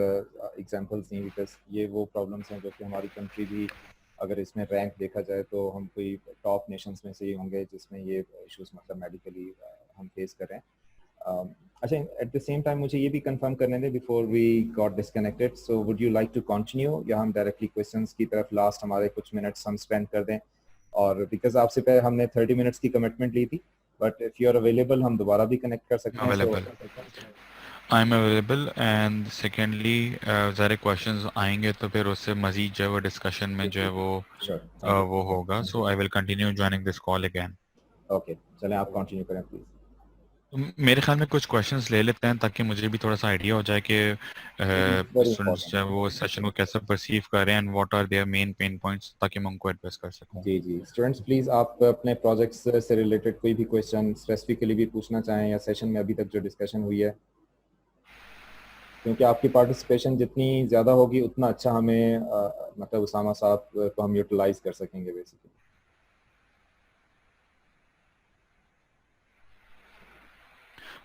एग्जांपल्स नहीं, बिकॉज ये वो प्रॉब्लम्स हैं जो कि हमारी कंट्री भी अगर इसमें रैंक देखा जाए तो हम कोई टॉप नेशंस में से ही होंगे जिसमें ये इश्यूज मतलब मेडिकली हम फेस कर रहे हैं. अच्छा, एट द सेम टाइम मुझे ये भी कंफर्म करने दें before we got disconnected, so would you like to continue या हम डायरेक्टली क्वेश्चंस की तरफ लास्ट हमारे कुछ मिनट्स हम स्पेंड कर दें. और बिकॉज आपसे पहले हमने 30 मिनट्स की कमिटमेंट ली थी, but if you are available हम दोबारा भी कनेक्ट कर सकते हैं. So available I am available. And secondly ज़ारे क्वेश्चंस आएंगे तो फिर उससे मज़ीद जो है वो डिस्कशन में जो है वो श्योर. Thank you. वो होगा. So I will continue joining this call again. Okay, चलें आप कंटिन्यू करें प्लीज. तो मेरे ख्याल में कुछ क्वेश्चंस ले लेते हैं ताकि मुझे भी थोड़ा सा आइडिया हो जाए कि वेरी स्टूडेंट्स जो है वो सेशन को कैसे परसीव करें and what are their main pain points ताकि मैं उनको एड्रेस कर सकूं. जी जी, स्टूडेंट्स प्लीज आप अपने प्रोजेक्ट्स से रिलेटेड कोई भी क्वेश्चन स्पेसिफिकली भी पूछना चाहें या सेशन में अभी तक जो डिस्कशन हुई है, क्योंकि आपकी पार्टिसिपेशन जितनी ज़्यादा होगी उतना अच्छा हमें मतलब उसामा साहब को हम यूटिलाइज कर सकेंगे basically.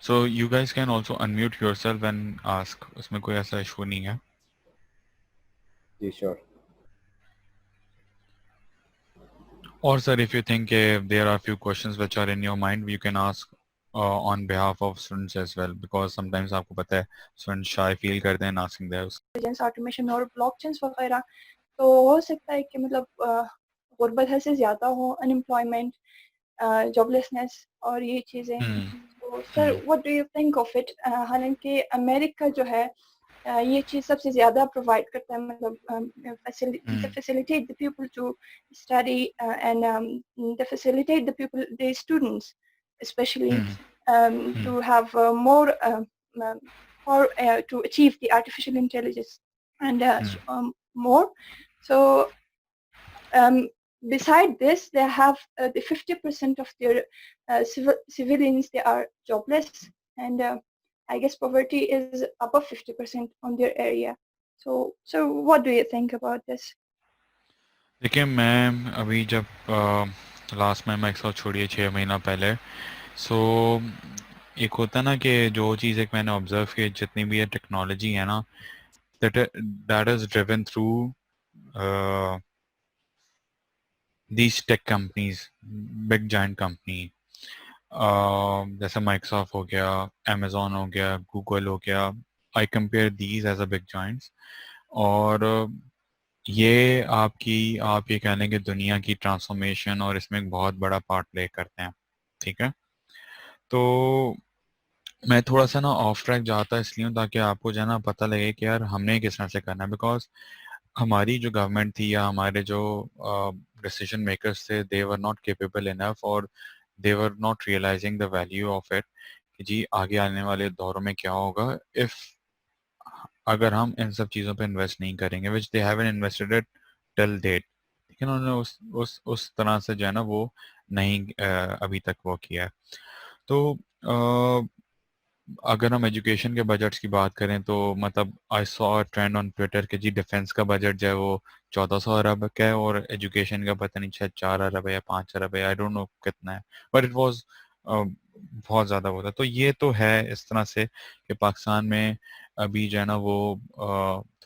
So you guys can also unmute yourself and ask. उसमें कोई ऐसा इशू नहीं है. जी श्योर. और sir if you think there are few questions which are in your mind you can ask on behalf of students as well, because sometimes आपको पता है students shy feel करते हैं in asking their ऑटोमेशन और blockchains वगैरह, तो हो सकता है कि मतलब गुर्बत हद से ज़्यादा हो, अनएम्प्लॉयमेंट, जॉबलेसनेस और ये चीज़ें। तो sir what do you think of it? हालांकि अमेरिका जो है ये चीज़ सबसे ज़्यादा प्रोवाइड करता है, मतलब facilitate the people to study and they facilitate the people, the students especially, to have more or to achieve the artificial intelligence and more. So beside this, they have the 50% of their civilians, they are jobless, and I guess poverty is above 50% on their area. So what do you think about this? देखिए, मैं अभी जब last में एक साथ छोड़िए 6 महीना पहले, सो एक होता है ना कि जो चीज़ एक मैंने ऑब्जर्व की, जितनी भी ये टेक्नोलॉजी है ना, that is driven through these tech companies, big giant company, जैसे माइक्रोसॉफ्ट हो गया, अमेजोन हो गया, गूगल हो गया, I compare these as a big giants. और ये आप ये कह लें कि दुनिया की ट्रांसफॉर्मेशन और इसमें एक बहुत बड़ा पार्ट प्ले करते हैं, ठीक है। तो मैं थोड़ा सा ना ऑफ ट्रैक जाता इसलिए हूँ ताकि आपको जो है ना पता लगे कि यार हमने किस तरह से करना है, बिकॉज हमारी जो गवर्नमेंट थी या हमारे जो डिसीजन मेकर्स थे, they were not capable enough और they were not realising the value of it कि जी आगे आने वाले दौरों में क्या होगा इफ अगर हम इन सब चीज़ों पे इन्वेस्ट नहीं करेंगे, which they haven't invested it till date, ठीक है ना। उन्होंने उस तरह से जो है ना वो नहीं अभी तक वो किया है। तो अगर हम एजुकेशन के बजट्स की बात करें तो मतलब I saw a trend on Twitter कि जी डिफेंस का बजट जो है वो 1400 अरब का है और एजुकेशन का पता नहीं शायद 4 अरब है या 5 अरब है, आई डोंट नो कितना है, बट इट वाज बहुत ज़्यादा होता। तो ये तो है इस तरह से कि पाकिस्तान में अभी जो है ना वो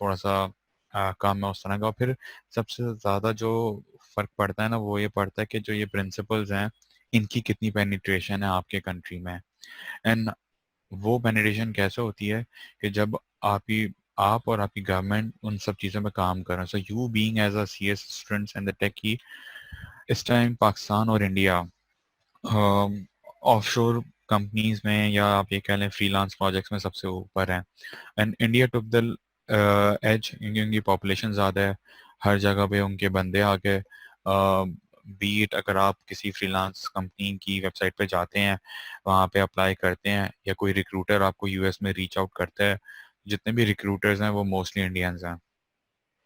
थोड़ा सा काम है उस तरह का। और फिर सबसे ज़्यादा जो फ़र्क पड़ता है ना वो ये पड़ता है कि जो ये प्रिंसिपल्स हैं इनकी कितनी पेनिट्रेशन है आपके कंट्री में। एंड वो पेनिट्रेशन कैसे होती है कि जब आप और आपकी गवर्नमेंट उन सब चीज़ों पे काम कर रहे हैं। So you being as a CS students and the tech की इस टाइम पाकिस्तान और इंडिया ऑफशोर कंपनीज में या आप ये कह लें फ्रीलांस प्रोजेक्ट्स में सबसे ऊपर है। And India took the edge क्योंकि उनकी पॉपुलेशन ज़्यादा है, हर जगह पे उनके बंदे आके बीट अगर आप किसी फ्रीलांस कंपनी की वेबसाइट पे जाते हैं, वहाँ पे अप्लाई करते हैं या कोई रिक्रूटर आपको यूएस में रीच आउट करता है, जितने भी रिक्रूटर्स हैं वो मोस्टली इंडियंस हैं,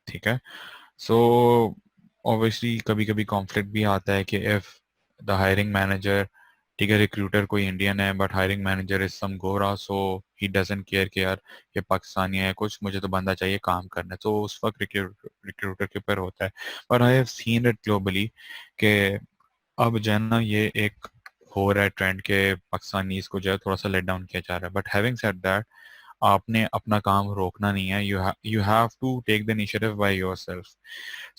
ठीक है। सो ऑब्वियसली कभी कभी कॉन्फ्लिक्ट भी आता है कि इफ द हायरिंग मैनेजर, ठीक है, रिक्रूटर कोई इंडियन है but hiring manager is some गोरा, सो ही डजंट केयर कि यार ये पाकिस्तानी है कुछ, मुझे तो बंदा चाहिए काम करना है, तो उस वक्त रिक्रूटर के ऊपर होता है। पर I have seen it globally कि अब जो है ना ये एक हो रहा है ट्रेंड के पाकिस्तानीज को जो है थोड़ा सा लेट डाउन किया जा रहा है। बट हैविंग सेड दैट, आपने अपना काम रोकना नहीं है, you have to take the initiative by yourself.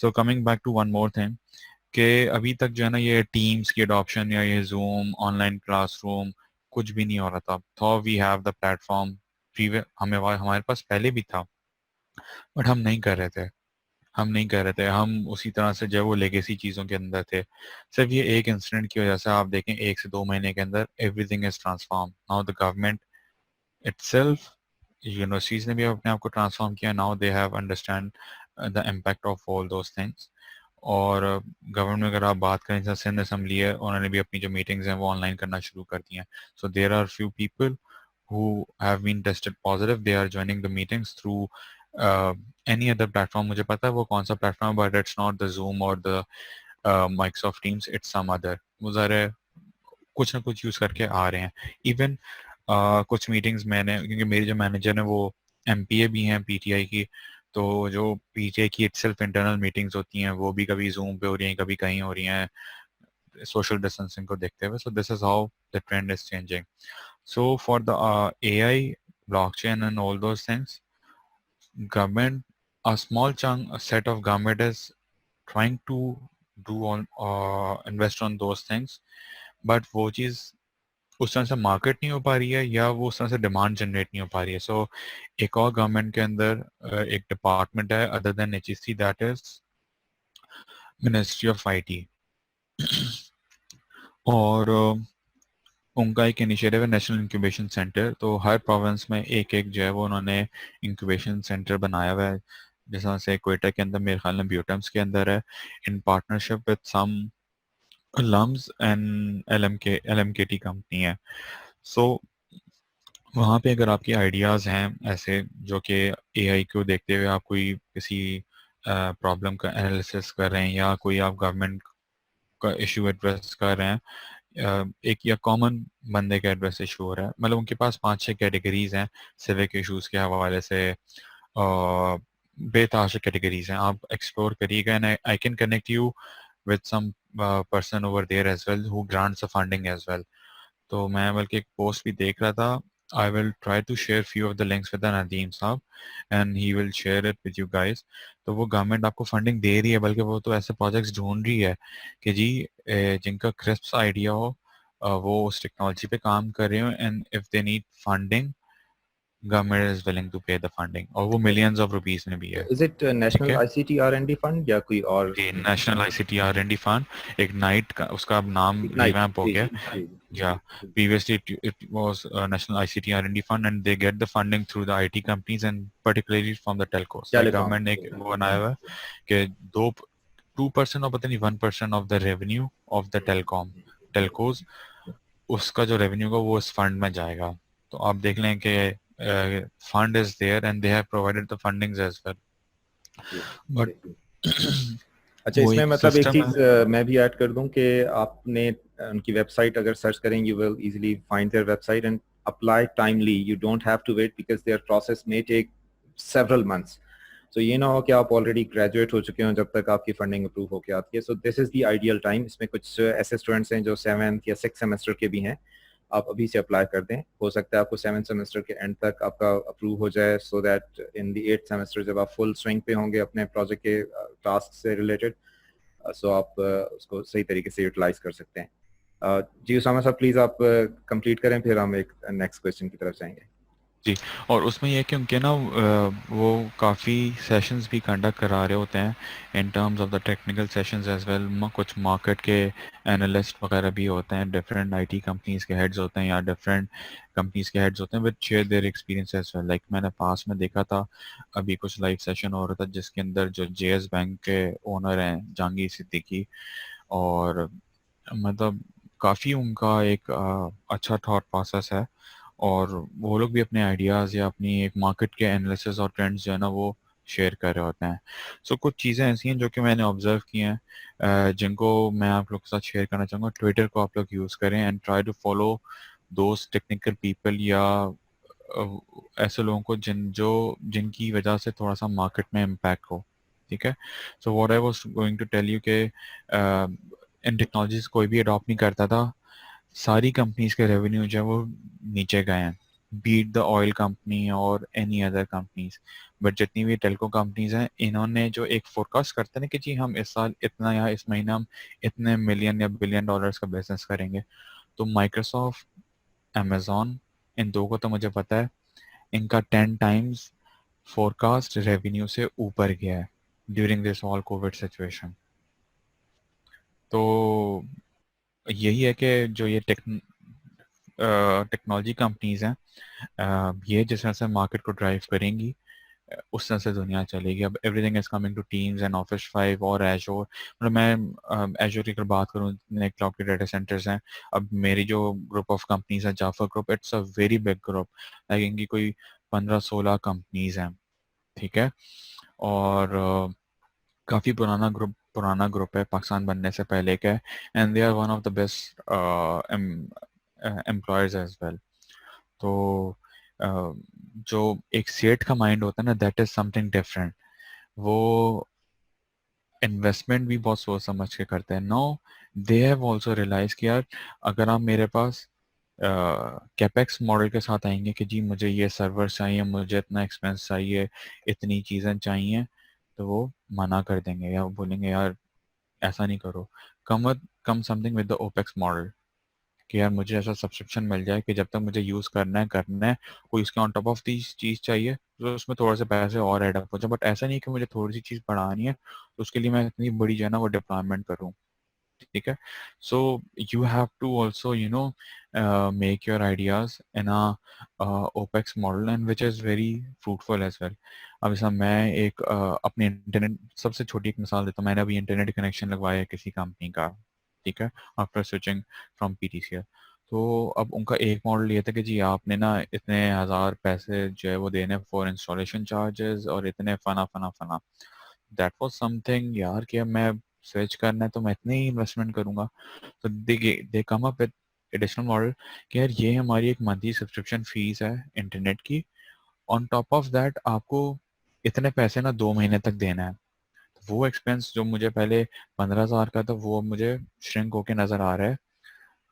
So coming back to one more thing कि अभी तक जो है ना ये टीम्स की अडॉप्शन या ये जूम ऑनलाइन क्लासरूम कुछ भी नहीं हो रहा था। तो वी हैव द प्लेटफॉर्म, हमारे पास पहले भी था बट हम नहीं कर रहे थे, हम उसी तरह से जो है वो लेगेसी चीज़ों के अंदर थे। सिर्फ ये एक इंसिडेंट की वजह से आप देखें 1 से 2 महीने के अंदर everything is transform. Now the government itself, universities ने भी अपने आप को ट्रांसफॉर्म किया, now they have understand the impact of all those things. और गवर्नमेंट में अगर आप बात करें जैसे सिंध असम्बली है, उन्होंने भी अपनी जो मीटिंग्स हैं वो ऑनलाइन करना शुरू कर दी हैं। So there are few people who have been tested positive, they are joining the meetings through any other platform, मुझे पता है वो कौन सा platform, but it's not the Zoom or the Microsoft Teams, it's some other। वो ज़रा कुछ ना कुछ यूज़ करके आ रहे हैं। इवन कुछ मीटिंग्स मैंने, क्योंकि मेरी जो मैनेजर है वो एमपीए भी हैं पीटीआई की, तो जो पीटीआई की इटसेल्फ इंटरनल मीटिंग्स होती हैं वो भी कभी जूम पे हो रही हैं, कभी कहीं हो रही हैं, सोशल डिस्टेंसिंग को देखते हुए। सो this is how the trend is changing. So for the AI, blockchain and all those things, government, a small chunk, a set of government is trying to do on invest on those things, but वो चीज़ उस तरह से market नहीं हो पा रही है या वो उस तरह से डिमांड जनरेट नहीं हो पा रही है. सो एक और गवर्नमेंट के अंदर एक डिपार्टमेंट है other than HEC, that is ministry of IT. और उनका एक इनिशिएटिव है नेशनल इंक्यूबेशन सेंटर. तो हर प्रोविंस में एक एक जो है वो उन्होंने इंक्यूबेशन सेंटर बनाया हुआ है. जैसा से क्वेटा के अंदर, मेरे ख्याल में ब्यूटम्स के अंदर है, in partnership with some LUMS and LMKT company है. सो वहाँ पे अगर आपकी आइडियाज़ हैं ऐसे जो कि एआई को देखते हुए आप कोई किसी प्रॉब्लम का एनालिसिस कर रहे हैं या कोई आप गवर्नमेंट का इशू एड्रेस कर रहे हैं, एक या कॉमन बंदे का एड्रेस इशू हो रहा है, मतलब उनके पास 5-6 कैटेगरीज हैं सिविक इश्यूज के हवाले से. बेताशा कैटेगरीज हैं, आप एक्सप्लोर करिएगा and I can connect you with some person over there as well who grants funding as well. तो मैं बल्कि एक पोस्ट भी देख रहा था. I will try to share few of the links with Nadeem sahab and he will share it with you guys. तो वो गवर्नमेंट आपको फंडिंग दे रही है, बल्कि वो तो ऐसे प्रोजेक्ट्स ढूंढ रही है कि जी जिनका क्रिस्प आइडिया हो, वो उस टेक्नोलॉजी पे काम कर रहे हो and if they need funding, government is willing to pay the funding, और वो मिलियंस ऑफ रुपीस में भी है. इज इट ठीक नेशनल है आईसीटी आर&डी फंड या कोई और? जी, national ICT R and D fund. Ignite का उसका अब नाम इग्नाइट, रिवैम्प हो जी गया. जी Yeah, previously it was National ICT R&D Fund, and they get the funding through the IT companies and particularly from the telcos. Like telecom. government ने एक वो बनाया हुआ है कि 2% और पता नहीं 1% of the revenue of the telcos, उसका जो revenue का वो इस fund में जाएगा. तो आप देख लें कि fund is there and they have provided the fundings as well. But अच्छा, वो इसमें एक मतलब एक system चीज है. मैं भी ऐड कर दूं कि आपने उनकी वेबसाइट अगर सर्च करेंगे, you will easily find their website and apply timely. You don't have to wait because their process may take several months. तो ये ना हो कि आप ऑलरेडी ग्रेजुएट हो चुके हो जब तक आपकी फंडिंग अप्रूव होकर आती है. सो this is the ideal time. इसमें कुछ ऐसे स्टूडेंट्स हैं जो 7th या 6th सेमेस्टर के भी हैं. आप अभी से अप्लाई कर दें. हो सकता है आपको 7th सेमेस्टर के एंड तक आपका अप्रूव हो जाए, so that in the 8th semester जब आप फुल स्विंग पे होंगे अपने प्रोजेक्ट के टास्क से रिलेटेड, सो आप उसको सही तरीके से यूटिलाइज कर सकते हैं. जी उसामा साहब, प्लीज आप कंप्लीट करें, फिर हम एक नेक्स्ट क्वेश्चन की तरफ जाएंगे. जी, और उसमें यह है कि उनके ना वो काफ़ी सेशंस भी कंडक्ट करा रहे होते हैं in terms of the technical sessions as well. कुछ मार्केट के एनालिस्ट वगैरह भी होते हैं, डिफरेंट आईटी कंपनीज के हेड्स होते हैं या डिफरेंट कंपनीज के हेड्स होते हैं with share their experience as well. Like मैंने पास में देखा था, अभी कुछ लाइव सेशन हो रहा था जिसके अंदर जो जेएस बैंक के ओनर हैं जहांगीर सिद्दीकी, और मतलब काफ़ी उनका एक अच्छा थॉट प्रोसेस है, और वो लोग भी अपने आइडियाज़ या अपनी एक मार्केट के एनालिसिस और ट्रेंड्स जो है ना वो शेयर कर रहे होते हैं. सो कुछ चीज़ें ऐसी हैं जो कि मैंने ऑब्जर्व की हैं, जिनको मैं आप लोग के साथ शेयर करना चाहूँगा. ट्विटर को आप लोग यूज़ करें and try to follow those technical people या ऐसे लोगों को जिनकी वजह से थोड़ा सा मार्केट में इम्पैक्ट हो. ठीक है. So what I was going to tell you के इन टेक्नोलॉजीज कोई भी अडॉप्ट नहीं करता था, सारी कंपनीज के रेवेन्यू जो है वो नीचे गए हैं, बीट द ऑयल कंपनी और एनी अदर कंपनीज. बट जितनी भी टेलको कंपनीज हैं, इन्होंने जो एक फोरकास्ट करते हैं ना कि जी हम इस साल इतना या इस महीने हम इतने मिलियन या बिलियन डॉलर्स का बिजनेस करेंगे. तो माइक्रोसॉफ्ट, अमेजोन, इन दो को तो मुझे पता है, इनका 10 टाइम्स फोरकास्ट रेवेन्यू से ऊपर गया है during this all Covid situation. तो यही है कि जो ये टेक्नोलॉजी कंपनीज हैं, ये जिस तरह से मार्केट को ड्राइव करेंगी, उस तरह से दुनिया चलेगी. अब everything is coming two teams and office 5 और एजोर. मतलब मैं एजोर की अगर बात करूँ, इतने क्लाउड के डाटा सेंटर्स हैं. अब मेरी जो ग्रुप ऑफ कंपनीज है, Jafar group, it's a very big group. Like इनकी कोई 15-16 कंपनीज हैं. ठीक है. और काफ़ी पुराना ग्रुप है, पाकिस्तान बनने से पहले का है, and they are one of the best employers as well. तो जो एक सेठ का माइंड होता है ना, दैट इज समथिंग डिफरेंट. वो इन्वेस्टमेंट भी बहुत सोच समझ के करते हैं. No, they have also realize कि यार अगर आप मेरे पास कैपेक्स मॉडल के साथ आएंगे कि जी मुझे ये सर्वर चाहिए, मुझे इतना एक्सपेंस चाहिए, इतनी चीज़ें चाहिए, तो वो मना कर देंगे या वो बोलेंगे यार ऐसा नहीं करो. कम something with the opex model कि यार मुझे ऐसा सब्सक्रिप्शन मिल जाए कि जब तक मुझे यूज़ करना है कोई उसके ऑन टॉप ऑफ दी चीज़ चाहिए तो उसमें थोड़े से पैसे और ऐड अप हो जाए, बट ऐसा नहीं कि मुझे थोड़ी सी चीज़ बढ़ानी है तो उसके लिए मैं इतनी बड़ी जो है ना वो डिप्लॉयमेंट करूँ, ठीक है। So you have to also make your ideas in opex model and which is very fruitful as well. अब जैसा मैं एक अपने इंटरनेट सबसे छोटी एक मिसाल देता हूँ, मैंने अभी इंटरनेट कनेक्शन लगवाया है किसी कंपनी का, ठीक है, आफ्टर स्विचिंग फ्रॉम पीटीसीएल। तो अब उनका एक मॉडल ये था कि जी आपने ना इतने हज़ार पैसे जो है वो देने फॉर इंस्टॉलेशन चार्जेस और इतने फना फना फना। दैट वाज समथिंग यार कि अब मैं स्विच करना है तो मैं इतनी ही इन्वेस्टमेंट करूंगा। तो they come up with additional model कि यार ये हमारी एक मंथली सब्सक्रिप्शन फीस है इंटरनेट की, ऑन टॉप ऑफ दैट आपको इतने पैसे ना 2 महीने तक देना है। तो वो एक्सपेंस जो मुझे पहले 15,000 का था वो मुझे श्रिंक होके नजर आ रहा है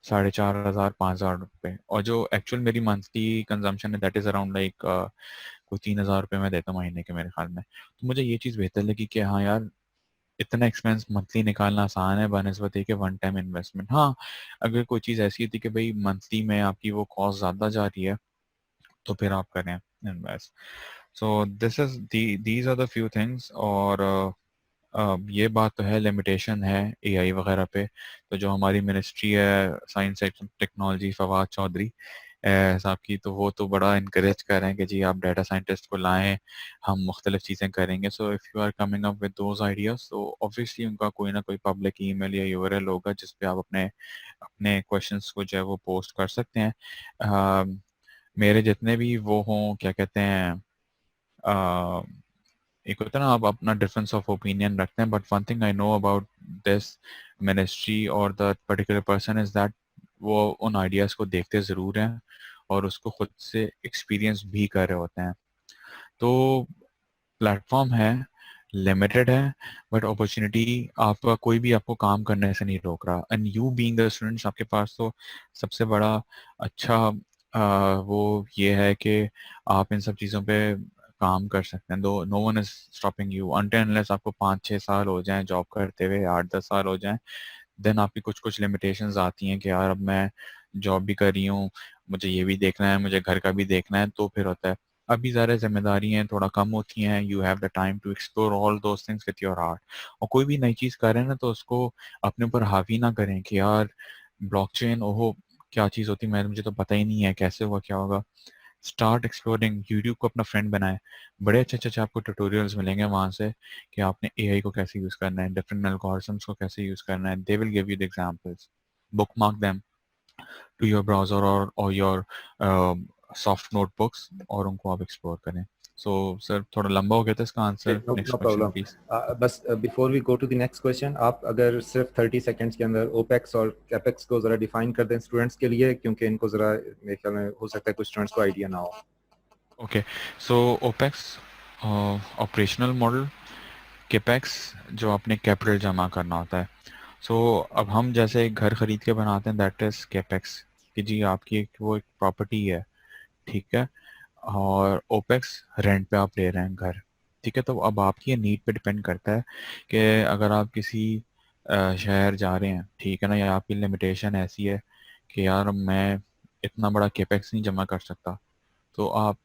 4,500 5,000 रुपये, और जो एक्चुअल मेरी मंथली कंजम्पशन है दैट इज अराउंड लाइक कोई 3,000 रुपये मैं देता हूँ महीने के मेरे ख्याल में। तो मुझे ये चीज़ बेहतर लगी कि हाँ यार इतना एक्सपेंस मंथली निकालना आसान है बनस्बत है कि वन टाइम इन्वेस्टमेंट। हाँ, अगर कोई चीज़ ऐसी होती कि भाई मंथली में आपकी वो कॉस्ट ज़्यादा जा रही है तो फिर आप करें invest. So this is these are the few things. और ये बात तो है, लिमिटेशन है एआई वगैरह पे। तो जो हमारी मिनिस्ट्री है science and technology, Fawad Chaudhry sahab की, तो वो तो बड़ा इनक्रेज कर रहे हैं कि जी आप डाटा साइंटिस्ट को लाएं, हम मुख्तलिफ चीज़ें करेंगे। So if you are coming up with those ideas तो ऑब्वियसली उनका कोई ना कोई पब्लिक ईमेल या यूआरएल होगा जिस पे आप अपने अपने क्वेश्चंस को जो है वो पोस्ट कर सकते हैं। अ, मेरे जितने भी वो हों क्या कहते हैं, एक होता है ना आप अपना डिफरेंस ऑफ ओपिनियन रखते हैं, but one thing I know about this ministry और the particular person is that वो उन आइडियाज़ को देखते ज़रूर हैं और उसको खुद से एक्सपीरियंस भी कर रहे होते हैं। तो प्लेटफॉर्म है, लिमिटेड है, बट अपॉर्चुनिटी आपका कोई भी आपको काम करने से नहीं रोक रहा। And you being the students आपके पास तो सबसे बड़ा अच्छा वो ये है कि आप इन सब चीज़ों पे काम कर सकते हैं। Though no one is stopping you until unless आपको 5-6 साल हो जाएं जॉब करते हुए, 8-10 साल हो जाएं, देन आपकी कुछ कुछ लिमिटेशंस आती हैं कि यार अब मैं जॉब भी कर रही हूँ, मुझे ये भी देखना है, मुझे घर का भी देखना है, तो फिर होता है अभी ज़्यादा जिम्मेदारी हैं थोड़ा कम होती हैं, you have the time to explore all those things with your heart. और कोई भी नई चीज़ कर रहे हैं ना तो उसको अपने ऊपर हावी ना करें कि यार ब्लॉकचेन ओहो क्या चीज़ होती है, मैं मुझे तो पता ही नहीं है कैसे हुआ क्या होगा। स्टार्ट एक्सप्लोरिंग, यूट्यूब को अपना फ्रेंड बनाएं, बड़े अच्छे अच्छे आपको ट्यूटोरियल्स मिलेंगे वहाँ से कि आपने एआई को कैसे यूज़ करना है, डिफरेंट एल्गोरिथम्स को कैसे यूज़ करना है, they will give you the examples, bookmark them to your browser और योर सॉफ्ट नोटबुक्स और उनको आप एक्सप्लोर करें। सो सर थोड़ा लंबा हो गया था इसका answer, no next question problem. Please. बस before we go to the next question, आप अगर सिर्फ 30 सेकंड्स के अंदर ओपेक्स और कैपेक्स को जरा डिफाइन कर दें स्टूडेंट्स के लिए, क्योंकि इनको जरा मेरे ख्याल में हो सकता है कुछ स्टूडेंट्स को आइडिया ना हो। ओके, सो ओपेक्स ऑपरेशनल मॉडल, केपेक्स जो आपने कैपिटल जमा करना होता है। सो अब हम जैसे एक घर खरीद के बनाते हैं दैट इज केपेक्स, कि जी आपकी एक वो एक प्रॉपर्टी है, ठीक है, और ओपेक्स रेंट पे आप ले रहे हैं घर, ठीक है। तो अब आपकी ये नीड पे डिपेंड करता है कि अगर आप किसी शहर जा रहे हैं, ठीक है ना, या आपकी लिमिटेशन ऐसी है कि यार मैं इतना बड़ा केपेक्स नहीं जमा कर सकता, तो आप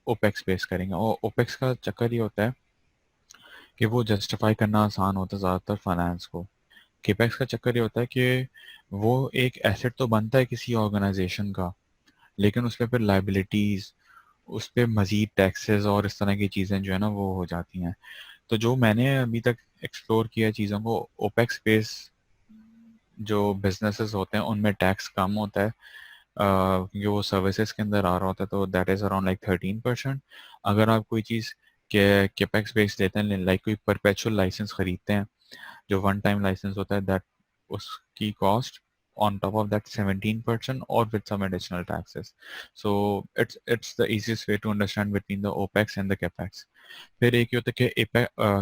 ओपेक्स पेश करेंगे। और ओपेक्स का चक्कर ये होता है कि वो जस्टिफाई करना आसान होता है ज़्यादातर फाइनेंस को। केपेक्स का चक्कर ये होता है कि वो एक एसेट तो बनता है किसी ऑर्गेनाइजेशन का, लेकिन उस पर फिर लाइबिलिटीज़, उस पर मज़ीद टैक्सेस और इस तरह की चीज़ें जो है ना वो हो जाती हैं। तो जो मैंने अभी तक एक्सप्लोर किया है चीज़ों को, ओपेक्स बेस जो बिजनेसेस होते हैं उनमें टैक्स कम होता है क्योंकि वो सर्विसेज के अंदर आ रहा होता है, तो दैट इज़ अराउंड लाइक 13%। अगर आप कोई चीज़ के केपेक्स बेस लेते हैं, लाइक कोई परपेचुअल लाइसेंस खरीदते हैं जो वन टाइम लाइसेंस होता है, दैट उसकी cost on top of that 17% or with some additional taxes. So it's the easiest way to understand between the OPEX and the CAPEX. फिर एक ये होता है कि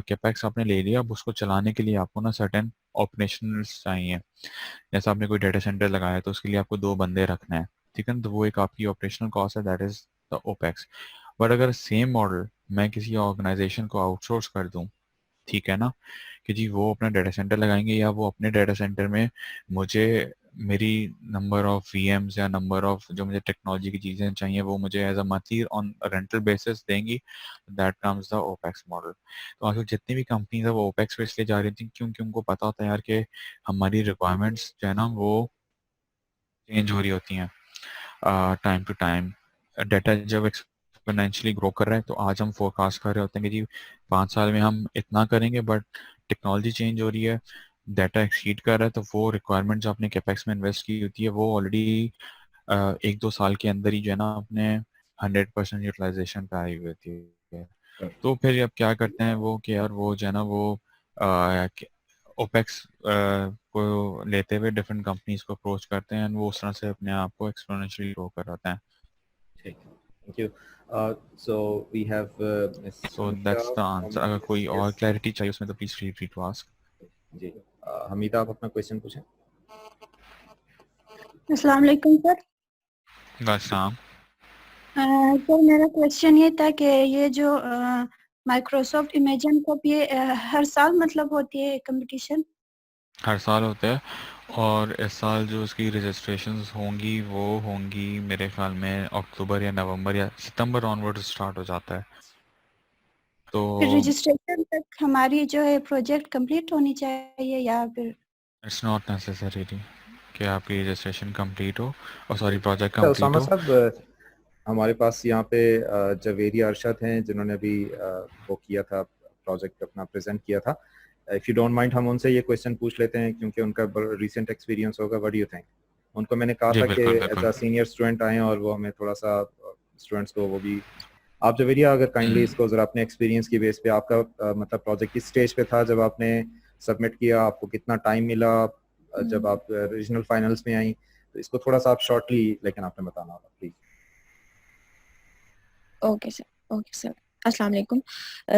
कैपेक्स आपने ले लिया, अब उसको चलाने के लिए आपको ना सर्टेन ऑपरेशनल्स चाहिए। जैसे आपने कोई डाटा सेंटर लगाया तो उसके लिए आपको 2 बंदे रखना है, ठीक है ना, तो वो एक आपकी ऑपरेशनल कॉस्ट है, that is the opex. But अगर सेम मॉडल मैं किसी ऑर्गेनाइजेशन को आउटसोर्स कर दूं, ठीक है ना, कि जी वो अपना डाटा सेंटर लगाएंगे या वो अपने डाटा सेंटर में मुझे मेरी नंबर ऑफ वीएम्स या नंबर ऑफ जो मुझे टेक्नोलॉजी की चीज़ें चाहिए वो मुझे as a monthly on rental basis देंगी, that comes the opex model. तो आजकल जितनी भी कंपनीज है वो ओपेक्स पे इसलिए जा रही थी क्योंकि उनको पता होता है यार कि हमारी रिक्वायरमेंट्स जो है ना वो चेंज हो रही होती हैं टाइम टू टाइम। डाटा जब एक्सपोनेंशियली ग्रो कर रहा है तो आज हम फोरकास्ट कर रहे होते हैं कि जी 5 साल में हम इतना करेंगे, बट टेक्नोलॉजी चेंज हो रही है, डाटा एक्सीड कर रहा है, तो वो रिक्वायरमेंट जो आपने कैपेक्स में इन्वेस्ट की होती है वो ऑलरेडी 1-2 साल के अंदर ही जो है ना अपने 100% यूटिलाइजेशन पे आई हुई होती है। तो फिर अब क्या करते हैं वो कि यार वो जो है ना वो ओपेक्स को लेते हुए डिफरेंट कंपनीज को अप्रोच करते हैं, and वो उस तरह से अपने आप को एक्सपोनेंशियली ग्रो कर रहे हैं। ठीक, thank you. So we have miss so Hamida that's the answer. From अगर कोई और एससीएस। क्लैरिटी चाहिए उसमें तो please feel free to ask. जी, हमीदा, आप अपना क्वेश्चन पूछें। अस्सलाम वालेकुम सर। वालेकुम। सर मेरा क्वेश्चन ये था कि ये जो माइक्रोसॉफ्ट इमेजिन कप ये हर साल मतलब होती है कंपटीशन? हर साल होता है, और इस साल जो उसकी रजिस्ट्रेशंस होंगी वो होंगी मेरे ख्याल में अक्टूबर या नवंबर या सितंबर ऑनवर्ड स्टार्ट हो जाता है। तो फिर रजिस्ट्रेशन तक हमारी जो है प्रोजेक्ट कंप्लीट होनी चाहिए या फिर? इट्स नॉट नेसेसरी कि आपकी रजिस्ट्रेशन कंप्लीट हो, और सॉरी प्रोजेक्ट तो कंप्लीट उसामा हो। साहब, हमारे पास यहाँ पे जवेरी अरशद हैं जिन्होंने अभी वो किया था, प्रोजेक्ट अपना प्रेजेंट किया था। इफ़ यू डोंट माइंड हम उनसे ये क्वेश्चन पूछ लेते हैं क्योंकि उनका रिसेंट एक्सपीरियंस होगा। What do you think? उनको मैंने कहा जी था कि बिल्कुल एज बिल्कुल। अ सीनियर स्टूडेंट आए और वो हमें थोड़ा सा स्टूडेंट्स को वो भी, आप जवेरिया अगर काइंडली इसको जरा अपने एक्सपीरियंस की बेस पे, आपका मतलब प्रोजेक्ट किस स्टेज पे था जब आपने सबमिट किया, आपको कितना टाइम मिला जब आप रीजनल फाइनल्स में आई, तो इसको थोड़ा सा आप शॉर्टली लेकिन आपने बताना होगा please. Okay sir, okay sir. अस्सलाम वालेकुम।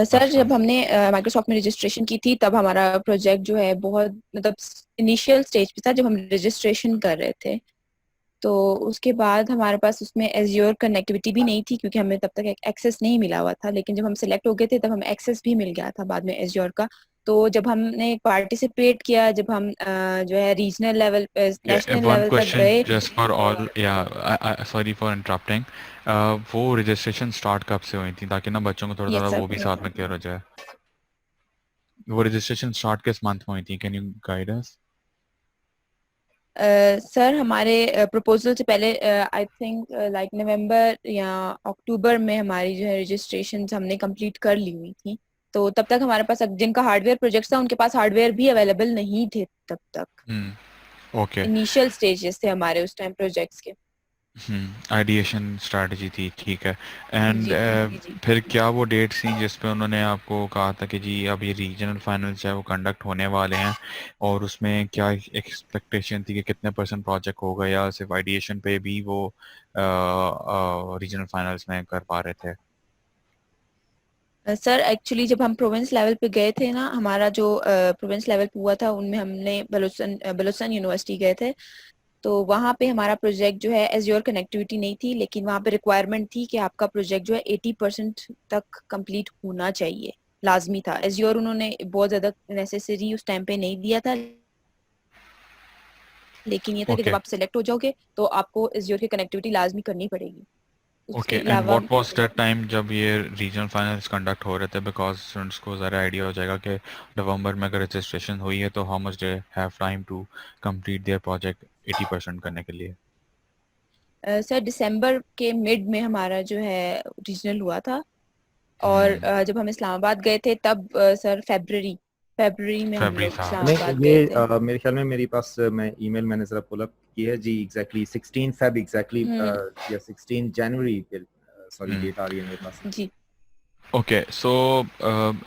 सर जब हमने माइक्रोसॉफ्ट में रजिस्ट्रेशन की थी तब हमारा प्रोजेक्ट जो है बहुत मतलब इनिशियल स्टेज पे था जब हम रजिस्ट्रेशन कर रहे थे। तो उसके बाद हमारे पास उसमें एज्योर कनेक्टिविटी भी नहीं थी क्योंकि हमें तब तक एक्सेस नहीं मिला हुआ था, लेकिन जब हम सिलेक्ट हो गए थे तब हमें एक्सेस भी मिल गया था बाद में एज्योर का। तो जब हमने पार्टिसिपेट किया, जब हम जो है regional level national one level तक क्वेश्चन गए। जस्ट फॉर ऑल, या सॉरी फॉर इंटरप्टिंग, वो रजिस्ट्रेशन स्टार्ट कब से हुई थी ताकि ना बच्चों को थोड़ा यस थोड़ा सर। वो भी साथ में क्लियर हो जाए। वो रजिस्ट्रेशन स्टार्ट किस मंथ में हुई थी, can you guide us? Sir हमारे प्रपोजल से पहले आई थिंक लाइक नवंबर या अक्टूबर में हमारी जो है रजिस्ट्रेशन हमने कंप्लीट कर ली हुई थी। तो तब तक हमारे पास जिनका हार्डवेयर प्रोजेक्ट्स था उनके पास हार्डवेयर भी अवेलेबल नहीं थे तब तक। ओके। इनिशियल स्टेजेस थे हमारे उस टाइम प्रोजेक्ट्स के। आइडिएशन स्ट्रैटेजी थी, ठीक है। एंड जी जी जी। फिर क्या वो डेट्स थी जिस पे उन्होंने आपको कहा था कि जी अब ये रीजनल फाइनल्स है वो कंडक्ट होने वाले हैं, और उसमें क्या एक्सपेक्टेशन थी कि कितने % प्रोजेक्ट होगा, या सिर्फ आइडिएशन पे भी वो रीजनल फाइनल्स में कर पा रहे थे? सर एक्चुअली जब हम प्रोविंस लेवल पे गए थे ना, हमारा जो प्रोविंस लेवल पे हुआ था उनमें हमने बलूचिस्तान यूनिवर्सिटी गए थे। तो वहाँ पे हमारा प्रोजेक्ट जो है एज्योर कनेक्टिविटी नहीं थी, लेकिन वहाँ पे रिक्वायरमेंट थी कि आपका प्रोजेक्ट जो है 80% तक कंप्लीट होना चाहिए, लाजमी था। एज्योर उन्होंने बहुत ज़्यादा नेसेसरी उस टाइम पे नहीं दिया था, लेकिन ये था कि जब ओके आप सिलेक्ट हो जाओगे तो आपको एज्योर की कनेक्टिविटी लाजमी करनी पड़ेगी। ओके। उसके एंड अलावा व्हाट वाज दैट टाइम जब ये रीजनल फाइनल्स कंडक्ट हो रहे थे, बिकॉज स्टूडेंट्स को ज़रा आइडिया हो जाएगा कि नवंबर में अगर रजिस्ट्रेशन हुई है तो how much they have time to complete their project 80% करने के लिए। सर दिसंबर के मिड में हमारा जो है रीजनल हुआ था, और हम्म, जब हम इस्लामाबाद गए थे तब सर फरवरी में हम फरवरी लोग था। नहीं, इस्लामाबाद गए ये थे। मेरे ख्याल में मेरे पास मैं ईमेल मैंने जरा पुल अप की है जी, एग्जैक्टली 16 फेब एग्जैक्टली, हम्म। या 16 जनवरी, सॉरी हम्म, डेट आ रही है मेरे पास। जी। ओके। सो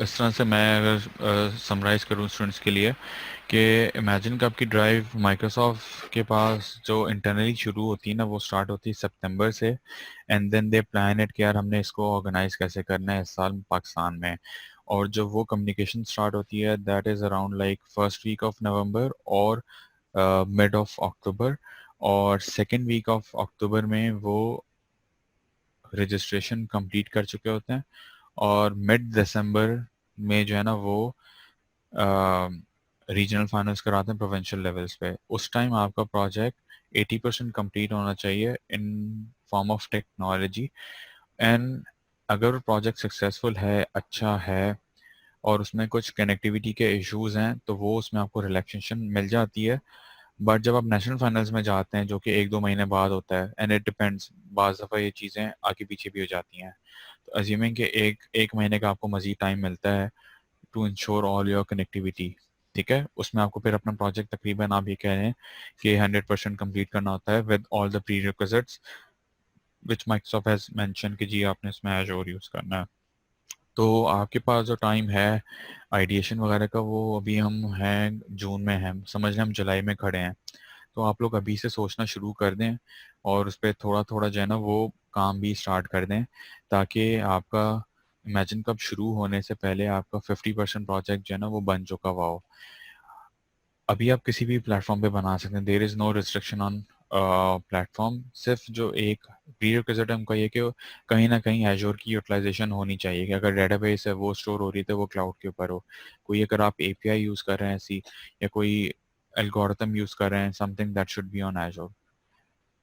इस तरह से मैं अगर समराइज करूँ स्टूडेंट्स के लिए कि इमेजिन कप की ड्राइव माइक्रोसॉफ्ट के पास जो इंटरनली शुरू होती है ना वो स्टार्ट होती है सितंबर से, and then they plan it कि यार हमने इसको ऑर्गेनाइज कैसे करना है इस साल पाकिस्तान में। और जो वो कम्युनिकेशन स्टार्ट होती है that is around like first week of November और मिड ऑफ अक्टूबर, और सेकेंड वीक ऑफ अक्टूबर में वो रजिस्ट्रेशन कंप्लीट कर चुके होते हैं, और मिड दिसंबर में जो है ना वो रीजनल फाइनल्स कराते हैं प्रोविंशियल लेवल्स पे, उस टाइम आपका प्रोजेक्ट 80% कंप्लीट होना चाहिए in form of technology. And अगर प्रोजेक्ट सक्सेसफुल है, अच्छा है, और उसमें कुछ कनेक्टिविटी के इश्यूज हैं तो वो उसमें आपको रिलैक्सेशन मिल जाती है। बट जब आप नेशनल फाइनल्स में जाते हैं जो कि 1-2 महीने बाद होता है, एंड इट डिपेंड्स, बाज़ दफ़ा ये चीज़ें आगे पीछे भी हो जाती हैं, तो अज्यूमिंग कि एक महीने का आपको मज़ीद टाइम मिलता है to ensure all your connectivity, ठीक है, उसमें आपको फिर अपना प्रोजेक्ट तकरीबन आप ये कह रहे हैं कि 100% कंप्लीट करना होता है with all the pre requisites which Microsoft has mention कि जी आपने इसमें एज़ोर यूज़ करना है। तो आपके पास जो टाइम है आइडिएशन वगैरह का, वो अभी हम हैं जून में हैं, समझ लें हम जुलाई में खड़े हैं, तो आप लोग अभी से सोचना शुरू कर दें और उस पर थोड़ा थोड़ा जो है ना वो काम भी स्टार्ट कर दें, ताकि आपका इमेजिन कब शुरू होने से पहले आपका 50% प्रोजेक्ट जो है ना वो बन चुका हुआ हो। अभी आप किसी भी प्लेटफॉर्म पे बना सकते हैं, there is no restriction on platform. सिर्फ जो एक प्रीरिक्विजिट है उनका ये कि कहीं ना कहीं एजोर की यूटिलाइजेशन होनी चाहिए कि अगर डेटाबेस है वो स्टोर हो रही है तो वो क्लाउड के ऊपर हो। कोई अगर आप एपीआई यूज़ कर रहे हैं ऐसी, या कोई एल्गोरिथम यूज़ कर रहे हैं, something that should be on Azure.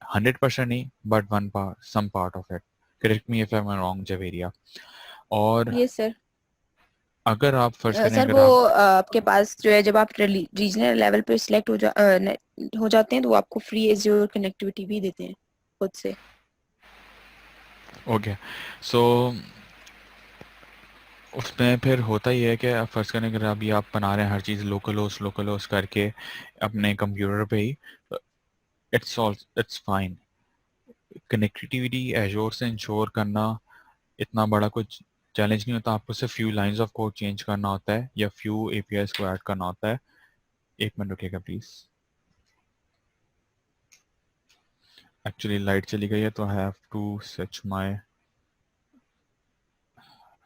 100% नहीं, but one part, some part of it. Correct me if I am wrong Javeria. और ये सर अगर आप फर्ज करें, सर अगर वो आप आपके पास जो है जब आप रीजनल लेवल पे सिलेक्ट हो जाते हैं तो वो आपको फ्री एज़्योर कनेक्टिविटी भी देते हैं खुद से। ओके, सो उसमें फिर होता ही है कि आप फर्ज करें अगर अभी आप बना रहे हैं हर चीज़ लोकल होस्ट करके अपने कंप्यूटर पे ही, इट्स फाइन। कनेक्टिविटी एजोर से इंश्योर करना इतना बड़ा कुछ चैलेंज नहीं होता, आपको सिर्फ few lines of code change करना होता है या फ्यू एपीआईज को ऐड करना होता है। एक मिनट रुकिएगा प्लीज, एक्चुअली लाइट चली गई है तो I have to switch my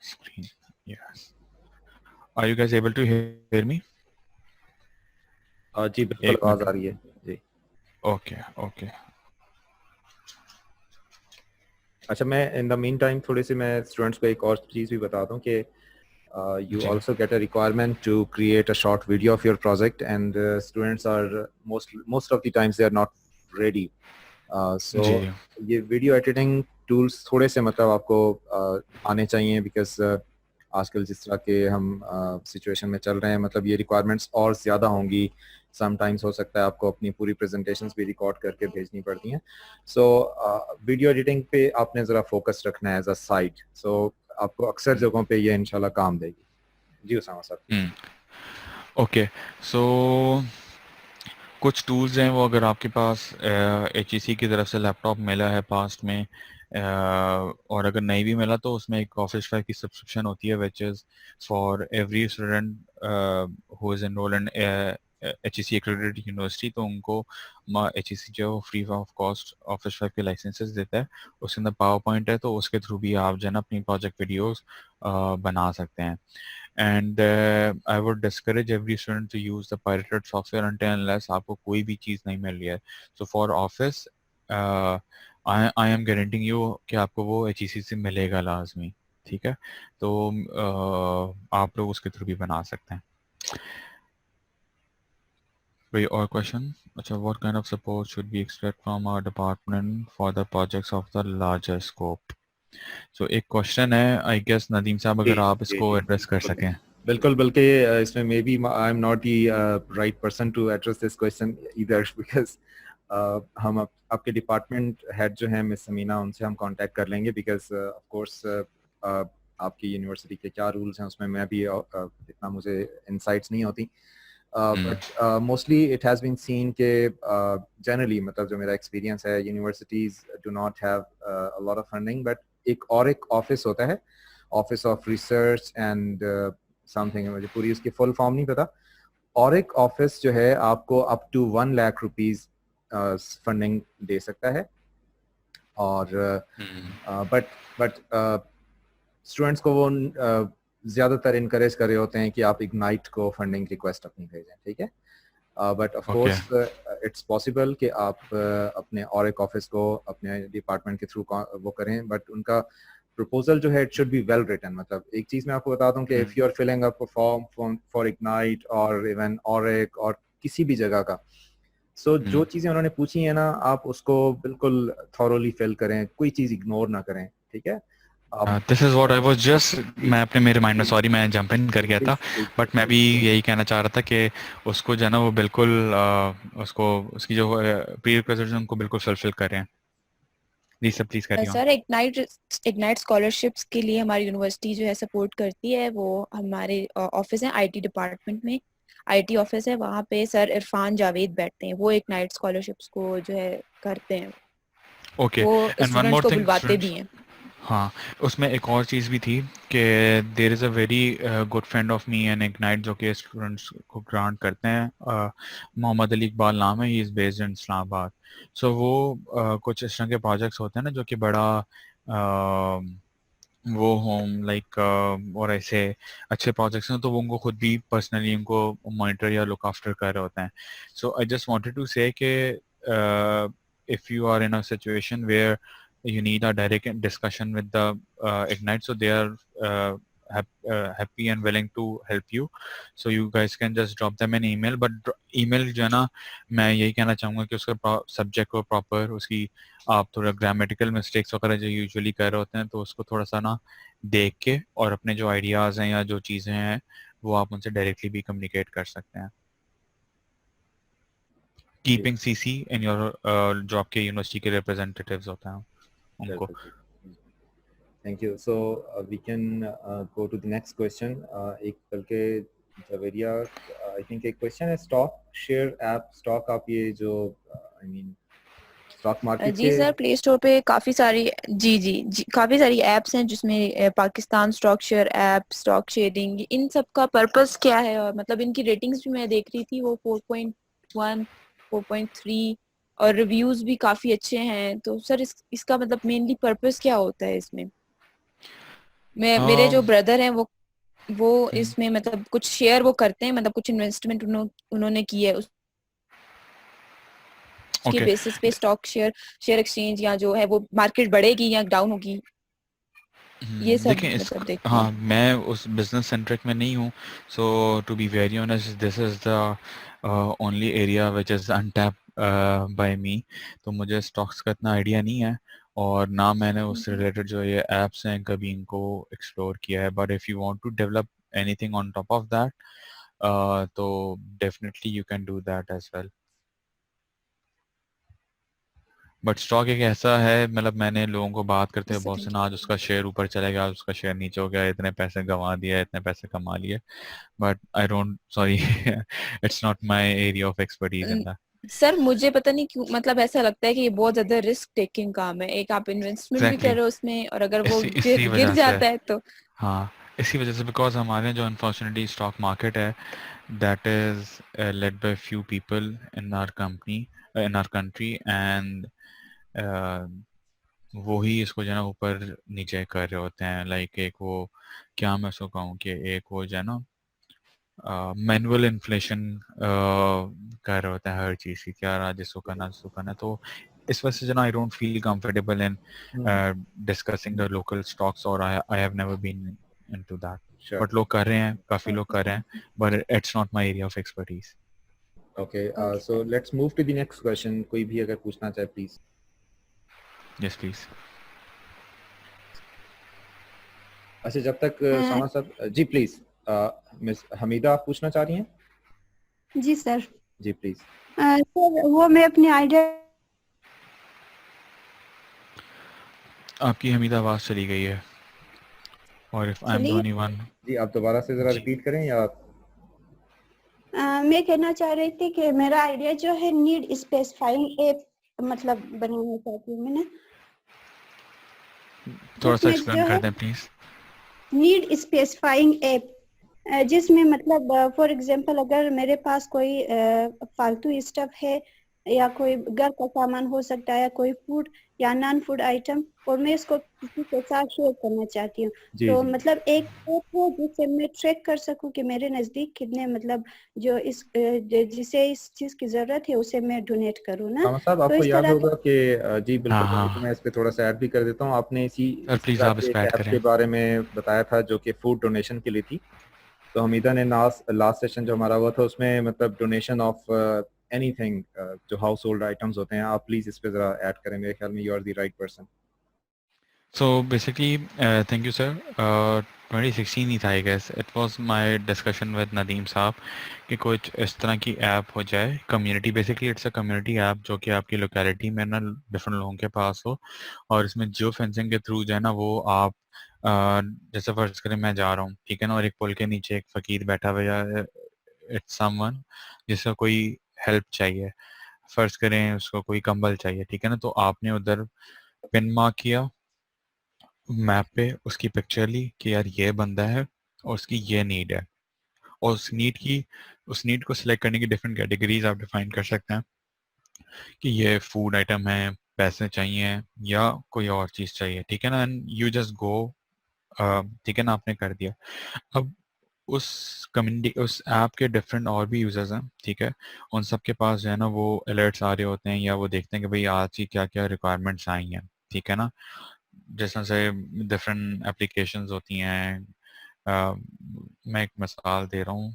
screen. Yes, are you guys able to hear me? जी बिल्कुल एक आवाज मिनट। आ रही है जी। Okay okay. अच्छा, मैं इन द मीन टाइम थोड़ी सी मैं स्टूडेंट्स को एक और चीज़ भी बताता हूँ कि you ji also get a requirement to create a short video of your project, and students are most of the times they are not ready. So जी ये वीडियो एडिटिंग टूल्स थोड़े से मतलब आपको आने चाहिए, बिकॉज आजकल जिस तरह के हम सिचुएशन में चल रहे हैं, मतलब ये रिक्वायरमेंट्स और ज़्यादा होंगी। समटाइम्स हो सकता है आपको अपनी पूरी प्रेजेंटेशंस भी रिकॉर्ड करके भेजनी पड़ती हैं। सो वीडियो एडिटिंग पे आपने ज़रा फोकस रखना है एज अ साइड, सो आपको अक्सर जगहों पे ये इंशाल्लाह काम देगी। जी उसामा साहब। ओके, सो कुछ टूल्स हैं वो अगर आपके पास HEC की तरफ से लैपटॉप मिला है पास्ट में, और अगर नहीं भी मिला तो उसमें एक ऑफिस 5 की सब्सक्रिप्शन होती है which is for every student who is enrolled in HEC accredited university, तो उनको HEC जो फ्री ऑफ कॉस्ट ऑफिस 5 के लाइसेंसेस देता है। उसके अंदर पावर पॉइंट है तो उसके थ्रू भी आप जो है ना अपनी प्रोजेक्ट वीडियोस बना सकते हैं। And I would discourage every student to use the pirated software until unless आपको कोई भी चीज़ नहीं मिल रही है। So for office, I am guaranteeing you कि आपको वो HEC से मिलेगा लाजमी, ठीक है? तो आप लोग उसके थ्रू भी बना सकते हैं। कोई और क्वेश्चन? अच्छा, what kind of support should we expect from our department for the projects of the larger scope? So एक क्वेश्चन है, आई गेस नदीम साहब अगर आप इसको एड्रेस कर सकें। बिल्कुल, बल्कि इसमें maybe I am not the right person to address this question either, because हम आपके डिपार्टमेंट हेड जो हैं मिस समीना, उनसे हम कांटेक्ट कर लेंगे, बिकॉज ऑफ कोर्स आपकी यूनिवर्सिटी के क्या रूल्स हैं उसमें मैं भी इतना मुझे इनसाइट्स नहीं होती, but mostly it has been seen के जनरली, मतलब जो मेरा एक्सपीरियंस है, universities do not have a lot of funding, but एक ऑफिस होता है, office of research and something, मुझे पूरी उसकी फुल फॉर्म नहीं पता, और एक ऑफिस जो है आपको up to 1 lakh rupees funding दे सकता है। और बट स्टूडेंट्स को वो ज़्यादातर इनकरेज कर रहे होते हैं कि आप इग्नाइट को फंडिंग रिक्वेस्ट अपनी भेजें, ठीक है? But of course it's possible कि आप अपने और एक ऑफिस को अपने डिपार्टमेंट के थ्रू वो करें, बट उनका प्रपोजल जो है it should be well written. मतलब एक चीज मैं आपको बता दूं कि if you are filling up a form for Ignite और इवन ऑरिक और किसी भी जगह का, सो जो चीजें उन्होंने पूछी है ना, आप उसको बिल्कुल थॉरोली फिल करें, कोई चीज इग्नोर ना करें. ठीक है. This is what I was just, मैं अपने मेरे माइंड में, सॉरी मैं जंप इन कर गया था, बट मैं भी यही कहना चाह रहा था कि उसको जो है ना वो बिल्कुल उसको उसकी जो प्रीरिक्विजिट्स हैं उनको बिल्कुल फुलफिल करें. जी सर प्लीज करिए. सर इग्नाइट स्कॉलरशिप्स के लिए हमारी यूनिवर्सिटी जो है सपोर्ट करती है. वो हमारे ऑफिस है आईटी डिपार्टमेंट में, आईटी ऑफिस है, वहाँ पे सर इरफान जावेद बैठते हैं. वो इग्नाइट स्कॉलरशिप्स को जो है करते हैं. ओके वो एंड वन स्टूडेंट्स मोर को थिंग बुलवाते भी स्टूडेंट्स, हैं. हाँ उसमें एक और चीज़ भी थी कि there is a very good friend of me and ignite जो कि स्टूडेंट्स को ग्रांट करते हैं. मोहम्मद अली इकबाल नाम है, he is based in Islamabad. So वो कुछ इस तरह के प्रोजेक्ट्स होते हैं ना जो कि बड़ा वो होम लाइक और ऐसे अच्छे प्रोजेक्ट्स हैं, तो वो उनको खुद भी पर्सनली उनको मॉनिटर या लुक आफ्टर कर रहे होते हैं. So I just wanted to से कि if you are in a situation where you need a direct discussion with the Ignite, so they are happy and willing to help you, so you guys can just drop them an email. But email जो है ना, मैं यही कहना चाहूँगा कि उसका subject को प्रॉपर, उसकी आप थोड़ा ग्रामेटिकल मिस्टेक्स वगैरह जो यूजुअली कर रहे होते हैं तो उसको थोड़ा सा ना देख के, और अपने जो आइडियाज़ हैं या जो चीज़ें हैं वो आप उनसे डायरेक्टली भी कम्युनिकेट कर सकते हैं. कीपिंग सीसी इन योर जो आपके यूनिवर्सिटी के रिप्रेजेंटेटिव्स होते हैं उनको. Thank you. So we can go to the next question. एक बल्कि जवेरिया, आई थिंक एक क्वेश्चन है स्टॉक शेयर ऐप. स्टॉक आप ये जो आई मीन स्टॉक मार्केट जी सर, प्ले स्टोर पे काफी सारी काफी सारी एप्स हैं जिसमें Pakistan stock share app, stock sharing, इन सब का पर्पस क्या है? और मतलब इनकी रेटिंग्स भी मैं देख रही थी, वो 4.1 4.3 और रिव्यूज भी काफी अच्छे हैं. तो सर इसका मतलब मेनली पर्पस क्या होता है इसमें? मेरे जो ब्रदर हैं वो इसमें मतलब कुछ शेयर वो करते हैं, मतलब कुछ इन्वेस्टमेंट उन्होंने की है, उसके बेसिस पे स्टॉक शेयर एक्सचेंज या जो है वो मार्केट बढ़ेगी या डाउन होगी, ये सब मतलब देखते हैं. हाँ मैं उस बिजनेस सेंट्रिक में नहीं हूँ. So to be very honest this is the only area which is untapped by me. तो मुझे स्टॉक्स का इतना आइडिया नहीं है, और ना मैंने उससे रिलेटेड जो ये एप्स हैं कभी इनको एक्सप्लोर किया है. But if you want to develop anything on top of that तो definitely you can do that as well. But stock एक ऐसा है, मतलब मैंने लोगों को बात करते हुए बहुत सुना, आज उसका शेयर ऊपर चला गया, आज उसका शेयर नीचे हो गया, इतने पैसे गंवा दिए, इतने पैसे कमा लिए. But I don't, sorry it's not my area of expertise in that. Sir मुझे पता नहीं क्यों मतलब ऐसा लगता है कि ये बहुत ज्यादा रिस्क टेकिंग काम है. एक आप इन्वेस्टमेंट भी कर रहे हो उसमें, और अगर वो गिर जाता है तो. हाँ इसी वजह से, बिकॉज हमारे जो अनफॉर्चुनेटली स्टॉक मार्केट है that is led by few people in our company, in our country, and वो ही इसको जो है ना ऊपर नीचे कर रहे होते हैं. लाइक एक वो क्या मैं उसको कहूँ कि एक वो जो है ना मैनुअल इन्फ्लेशन कर रहे होते हैं हर चीज़ की, क्या रहा जिसको करना. तो इस वजह से जो ना I don't feel comfortable in discussing the local stocks, और I have never been into that. But लोग कर रहे हैं, काफी लोग कर रहे हैं, but it's not my area of expertise. Okay, so let's move to the next question. कोई भी अगर पूछना चाहे प्लीज. Yes please. अच्छा, जब तक सामा साहब, जी प्लीज. मिस हमीदा, आप पूछना चाह रही हैं? जी सर. जी प्लीज. सर वो मैं अपने आइडिया. आपकी हमीदा आवाज चली गई है, और if I am the only one. जी आप दोबारा से जरा रिपीट करें. या मैं कहना चाह रही थी कि मेरा आइडिया जो है नीड स्पेसिफाइंग ऐप मतलब बनाना चाहती हूँ मैंने. थोड़ा सा एक्सप्लेन कर दें प्लीज. नीड स्पेसिफाइंग ऐप जिसमें मतलब फॉर एग्जांपल अगर मेरे पास कोई फालतू स्टफ है या कोई घर का सामान हो सकता है या कोई फूड या नॉन फूड आइटम, और मैं इसको किसी के साथ शेयर करना चाहती हूँ। जी तो जी मतलब एक ऐप है जिससे मैं ट्रैक कर सकूँ कि मेरे नजदीक कितने मतलब जो जिसे इस चीज की जरूरत है उसे मैं डोनेट करूँ ना। रामा साहब, तो आपको इस याद तरह होगा कि जी हाँ बिल्कुल, अभी तो मैं हाँ इस पे थोड़ा सा ऐड भी कर देता हूँ। आपने सर, इसी प्लीज तरह आप इस के पे एक ऐड ऐप करें। के बारे में बताया था जो कि फूड डोनेशन के लिए थी। तो हमीदा ने लास्ट सेशन जो हमारा हुआ था उसमें मतलब डोनेशन ऑफ एनीथिंग, जो हाउस होल्ड आइटम्स होते हैं, आप प्लीज इस पे जरा ऐड करें। मेरे ख्याल में you are the right person. So basically, thank you, sir. 2016 ही था, I guess it was my discussion with Nadeem sahab कि कुछ इस तरह की ऐप हो जाए community. Basically it's a community app जो कि आपकी लोकेलिटी में ना डिफरेंट लोगों के पास हो, और इसमें जियो फेंसिंग के थ्रू जो है ना वो आप जैसे फर्ज करें मैं जा रहा हूँ, ठीक है ना, और एक पुल के नीचे एक फकीर बैठा हुआ है, इट्स समवन जिसका कोई हेल्प चाहिए। फर्ज करें उसको कोई कंबल चाहिए, ठीक है ना, तो आपने उधर पिन मार्क किया मैप पे, उसकी पिक्चर ली कि यार ये बंदा है और उसकी ये नीड है, और उस नीड को सिलेक्ट करने की डिफरेंट कैटेगरीज आप डिफाइन कर सकते हैं कि ये फूड आइटम है, पैसे चाहिए, या कोई और चीज़ चाहिए, ठीक है ना, एंड यू जस्ट गो, ठीक है ना, आपने कर दिया। अब उस ऐप के डिफरेंट और भी यूजर्स हैं, ठीक है, उन सब के पास जो है ना वो अलर्ट्स आ रहे होते हैं, या वो देखते हैं कि भाई आज की क्या क्या रिक्वायरमेंट्स आई हैं, ठीक है ना। जैसे से डिफरेंट एप्लीकेशंस होती हैं, मैं एक मिसाल दे रहा हूँ,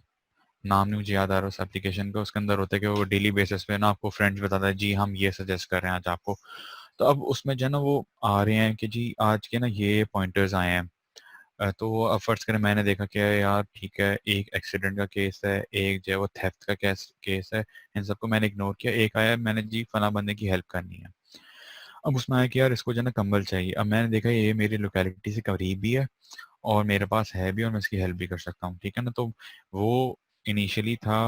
नाम नहीं मुझे याद आ रहा उस एप्लीकेशन का, उसके अंदर होता है कि वो डेली बेसिस पे ना आपको फ्रेंड्स बताता है जी हम ये सजेस्ट कर रहे हैं आज आपको। तो अब उसमें जो है ना वो आ रहे हैं कि जी आज के ना ये पॉइंटर्स आए हैं। तो अब फर्ज करें मैंने देखा कि यार ठीक है, एक एक्सीडेंट का केस है, एक जो है वो थेफ्ट का केस है, इन सबको मैंने इग्नोर किया। एक आया मैंने जी फला बंदे की हेल्प करनी है, अब उसमें आया कि यार इसको जो है ना कंबल चाहिए। अब मैंने देखा ये मेरी लोकेलिटी से करीब भी है और मेरे पास है भी, और मैं इसकी हेल्प भी कर सकता हूँ, ठीक है ना। तो वो इनिशियली था,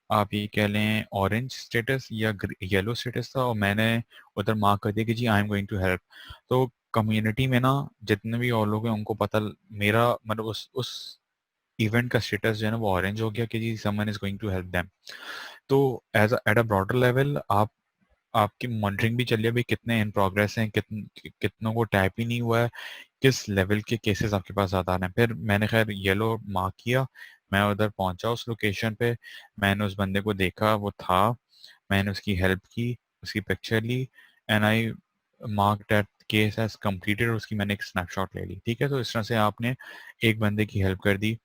आप ये कह लें ऑरेंज स्टेटस या येलो स्टेटस था, और मैंने उधर मार्क कर दिया कि जी I am going to help. तो कम्युनिटी में ना जितने भी और लोग हैं उनको पता, मेरा मतलब उस इवेंट का स्टेटस जो है ना वो ऑरेंज हो गया कि जी someone is going to help them. तो as at a broader level आपकी मॉनिटरिंग भी चल रही है भाई कितने इन प्रोग्रेस हैं, कितनों को टैप ही नहीं हुआ है, किस लेवल के केसेस आपके पास ज़्यादा आ रहे हैं। फिर मैंने खैर येलो मार्क किया, मैं उधर पहुंचा उस लोकेशन पे, मैंने उस बंदे को देखा, वो था, मैंने उसकी हेल्प की, उसकी पिक्चर ली, and I mark that case as completed, और उसकी मैंने एक स्नैपशॉट ले ली, ठीक है। तो इस तरह से आपने एक बंदे की हेल्प कर दी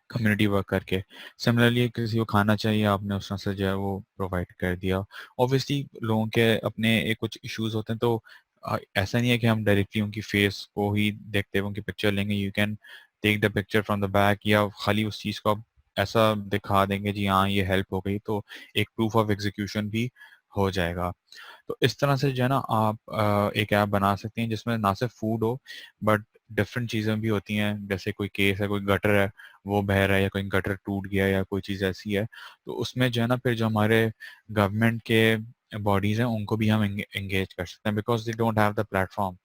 कम्युनिटी वर्क करके। सिमिलरली किसी को खाना चाहिए, आपने उस तरह से जो है वो प्रोवाइड कर दिया। ऑब्वियसली लोगों के अपने एक कुछ इश्यूज होते हैं, तो ऐसा नहीं है कि हम डायरेक्टली उनकी फेस को ही देखते हुए उनकी पिक्चर लेंगे। You can take the picture from the back, या खाली उस चीज़ को आप ऐसा दिखा देंगे जी हाँ ये हेल्प हो गई, तो एक प्रूफ ऑफ एग्जीक्यूशन भी हो जाएगा। तो इस तरह से जो है ना आप एक ऐप बना सकते हैं जिसमें ना सिर्फ फूड हो बट डिफरेंट चीज़ें भी होती हैं। जैसे कोई केस है, कोई गटर है वो बह रहा है, या कोई गटर टूट गया, या कोई चीज़ ऐसी है, तो उसमें जो है ना फिर जो हमारे गवर्नमेंट के बॉडीज़ हैं उनको भी हम एंगेज कर सकते हैं, because they don't have the platform.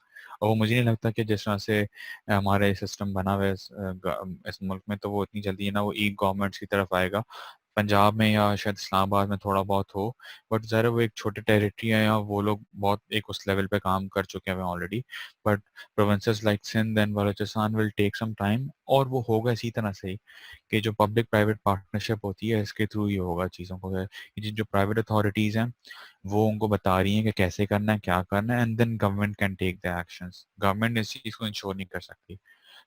और वो मुझे नहीं लगता कि जिस तरह से हमारा सिस्टम बना हुआ है इस मुल्क में, तो वो इतनी जल्दी है ना वो ई गवर्नमेंट्स की तरफ आएगा। पंजाब में या शायद इस्लामाबाद में थोड़ा बहुत हो, बट ज़रा वो एक छोटे टेरिटरी है, या वो लोग बहुत एक उस लेवल पे काम कर चुके हैं already. But provinces like Sindh and Balochistan will take some time, और वो होगा इसी तरह से ही कि जो पब्लिक प्राइवेट पार्टनरशिप होती है इसके थ्रू ही होगा चीज़ों को। जो प्राइवेट अथॉरिटीज़ हैं वो उनको बता रही हैं कि कैसे करना है, क्या करना है, and then government can take the actions. Government इस चीज़ को इंश्योर नहीं कर सकती।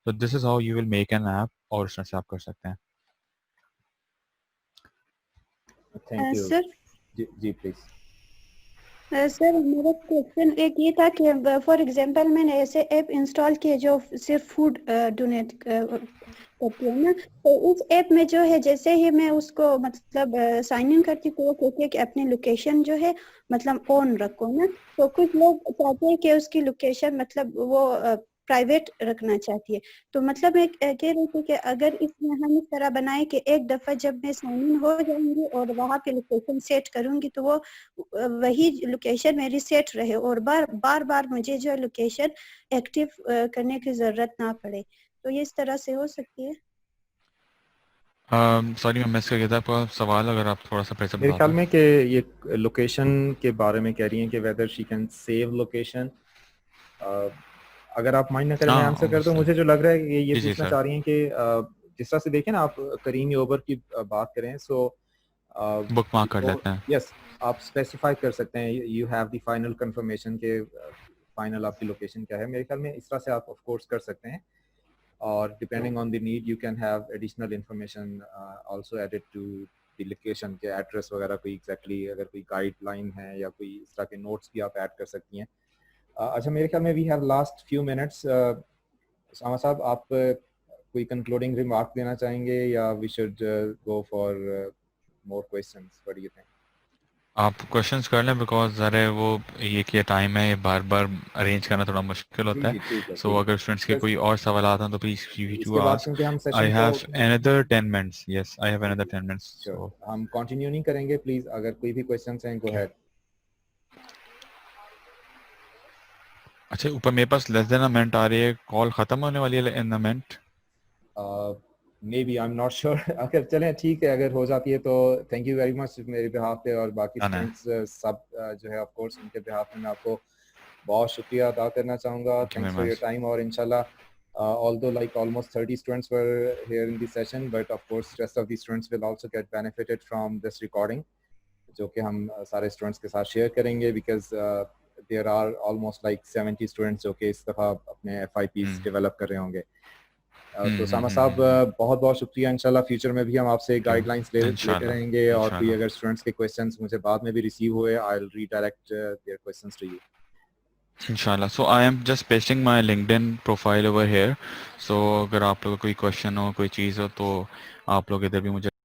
तो this is how you will make an app, और उस तरह से आप कर सकते हैं। Thank you. सर जी जी प्लीज। सर मेरा क्वेश्चन एक ये था कि फॉर एग्जांपल मैंने ऐसे ऐप इंस्टॉल किए जो सिर्फ फूड डोनेट करती है ना, तो उस ऐप में जो है जैसे ही मैं उसको मतलब साइन इन करती हूँ तो वो कहती है कि अपनी लोकेशन जो है मतलब ऑन रखो ना। तो कुछ लोग चाहते हैं कि उसकी लोकेशन मतलब वो प्राइवेट रखना चाहती है। तो मतलब मैं कह रही थी कि अगर इसमें हम इस तरह बनाए कि एक दफा जब मैं साइन इन हो जाऊंगी और वहाँ पे लोकेशन सेट करूंगी तो वो वही लोकेशन मेरी सेट रहे, और बार बार मुझे जो लोकेशन एक्टिव करने की जरूरत ना पड़े। तो ये इस तरह से हो सकती है। सॉरी मैं मिस कर गया था आपका सवाल, अगर आप थोड़ा सा फिर से मेरे बता ख्याल दें। में कि ये लोकेशन के बारे में कह रही हैं कि whether she can save location. अगर आप माइंड ना करें मैं आंसर कर दूं। obviously। मुझे जो लग रहा है कि ये जी जी पूछना सर। चाह रही हैं कि जिस तरह से देखें ना आप करीमी ओबर की बात करें, सो बुक मार्क कर लेते हैं। यस आप स्पेसिफाई कर सकते हैं you have the final confirmation के फाइनल आपकी लोकेशन क्या है। मेरे ख्याल में इस तरह से आप ऑफ कोर्स कर सकते हैं, और depending on the need you can have additional information also added to the location के एड्रेस वगैरह कोई एग्जैक्टली अगर कोई गाइडलाइन है या कोई इस तरह के नोट्स भी आप ऐड कर सकती हैं। अच्छा मेरे ख्याल में we have last few minutes. Sama sahab आप कोई कंक्लूडिंग रिमार्क देना चाहेंगे या we should go for more questions? What do you think? आप क्वेश्चंस कर लें, बिकॉज ज़रा वो ये कि टाइम है, ये बार बार अरेंज करना थोड़ा मुश्किल जी होता है। जी ठीक है सो ठीक अगर स्टूडेंट्स के है। कोई और सवाल आते हैं तो प्लीज फ्री टू इसके बाद आस्क। क्योंकि हम आई सेशन को have another 10 minutes. Yes I have another 10 minutes. Sure, सो हम कंटिन्यू नहीं करेंगे। प्लीज अगर कोई भी क्वेश्चंस हैं गो अहेड। अच्छा, ऊपर मेरे पास लेस देन अ मिनट आ रही है, कॉल खत्म होने वाली है in a minute. Maybe I am not sure. अगर चलें ठीक है, अगर हो जाती है तो थैंक यू वेरी मच मेरे बिहाफ पे, और बाकी डन है। स्टूडेंट्स सब जो है ऑफ कोर्स उनके बिहाफ में मैं आपको बहुत शुक्रिया अदा करना चाहूँगा। Thank you thanks very for your much. Time, और इंशाल्लाह although like almost 30 students were here in the session, but of course rest of the students will also get benefited from this recording, जो कि हम सारे students के साथ share करेंगे, because there are almost like 70 students जो कि इस दफ़ा अपने FIPs डेवलप कर रहे होंगे। तो सामा साहब बहुत बहुत शुक्रिया। इंशाल्लाह फ्यूचर में भी हम आपसे गाइडलाइंस लेते इंशाल्लाह रहेंगे, और कोई इंशाल्लाह अगर स्टूडेंट्स के क्वेश्चंस मुझे बाद में भी रिसीव हुए I will redirect their questions to you. इंशाल्लाह। So I am just pasting my LinkedIn profile over here. So अगर आप लोगों को कोई क्वेश्चन हो, कोई चीज़ हो, तो आप लोग इधर भी मुझे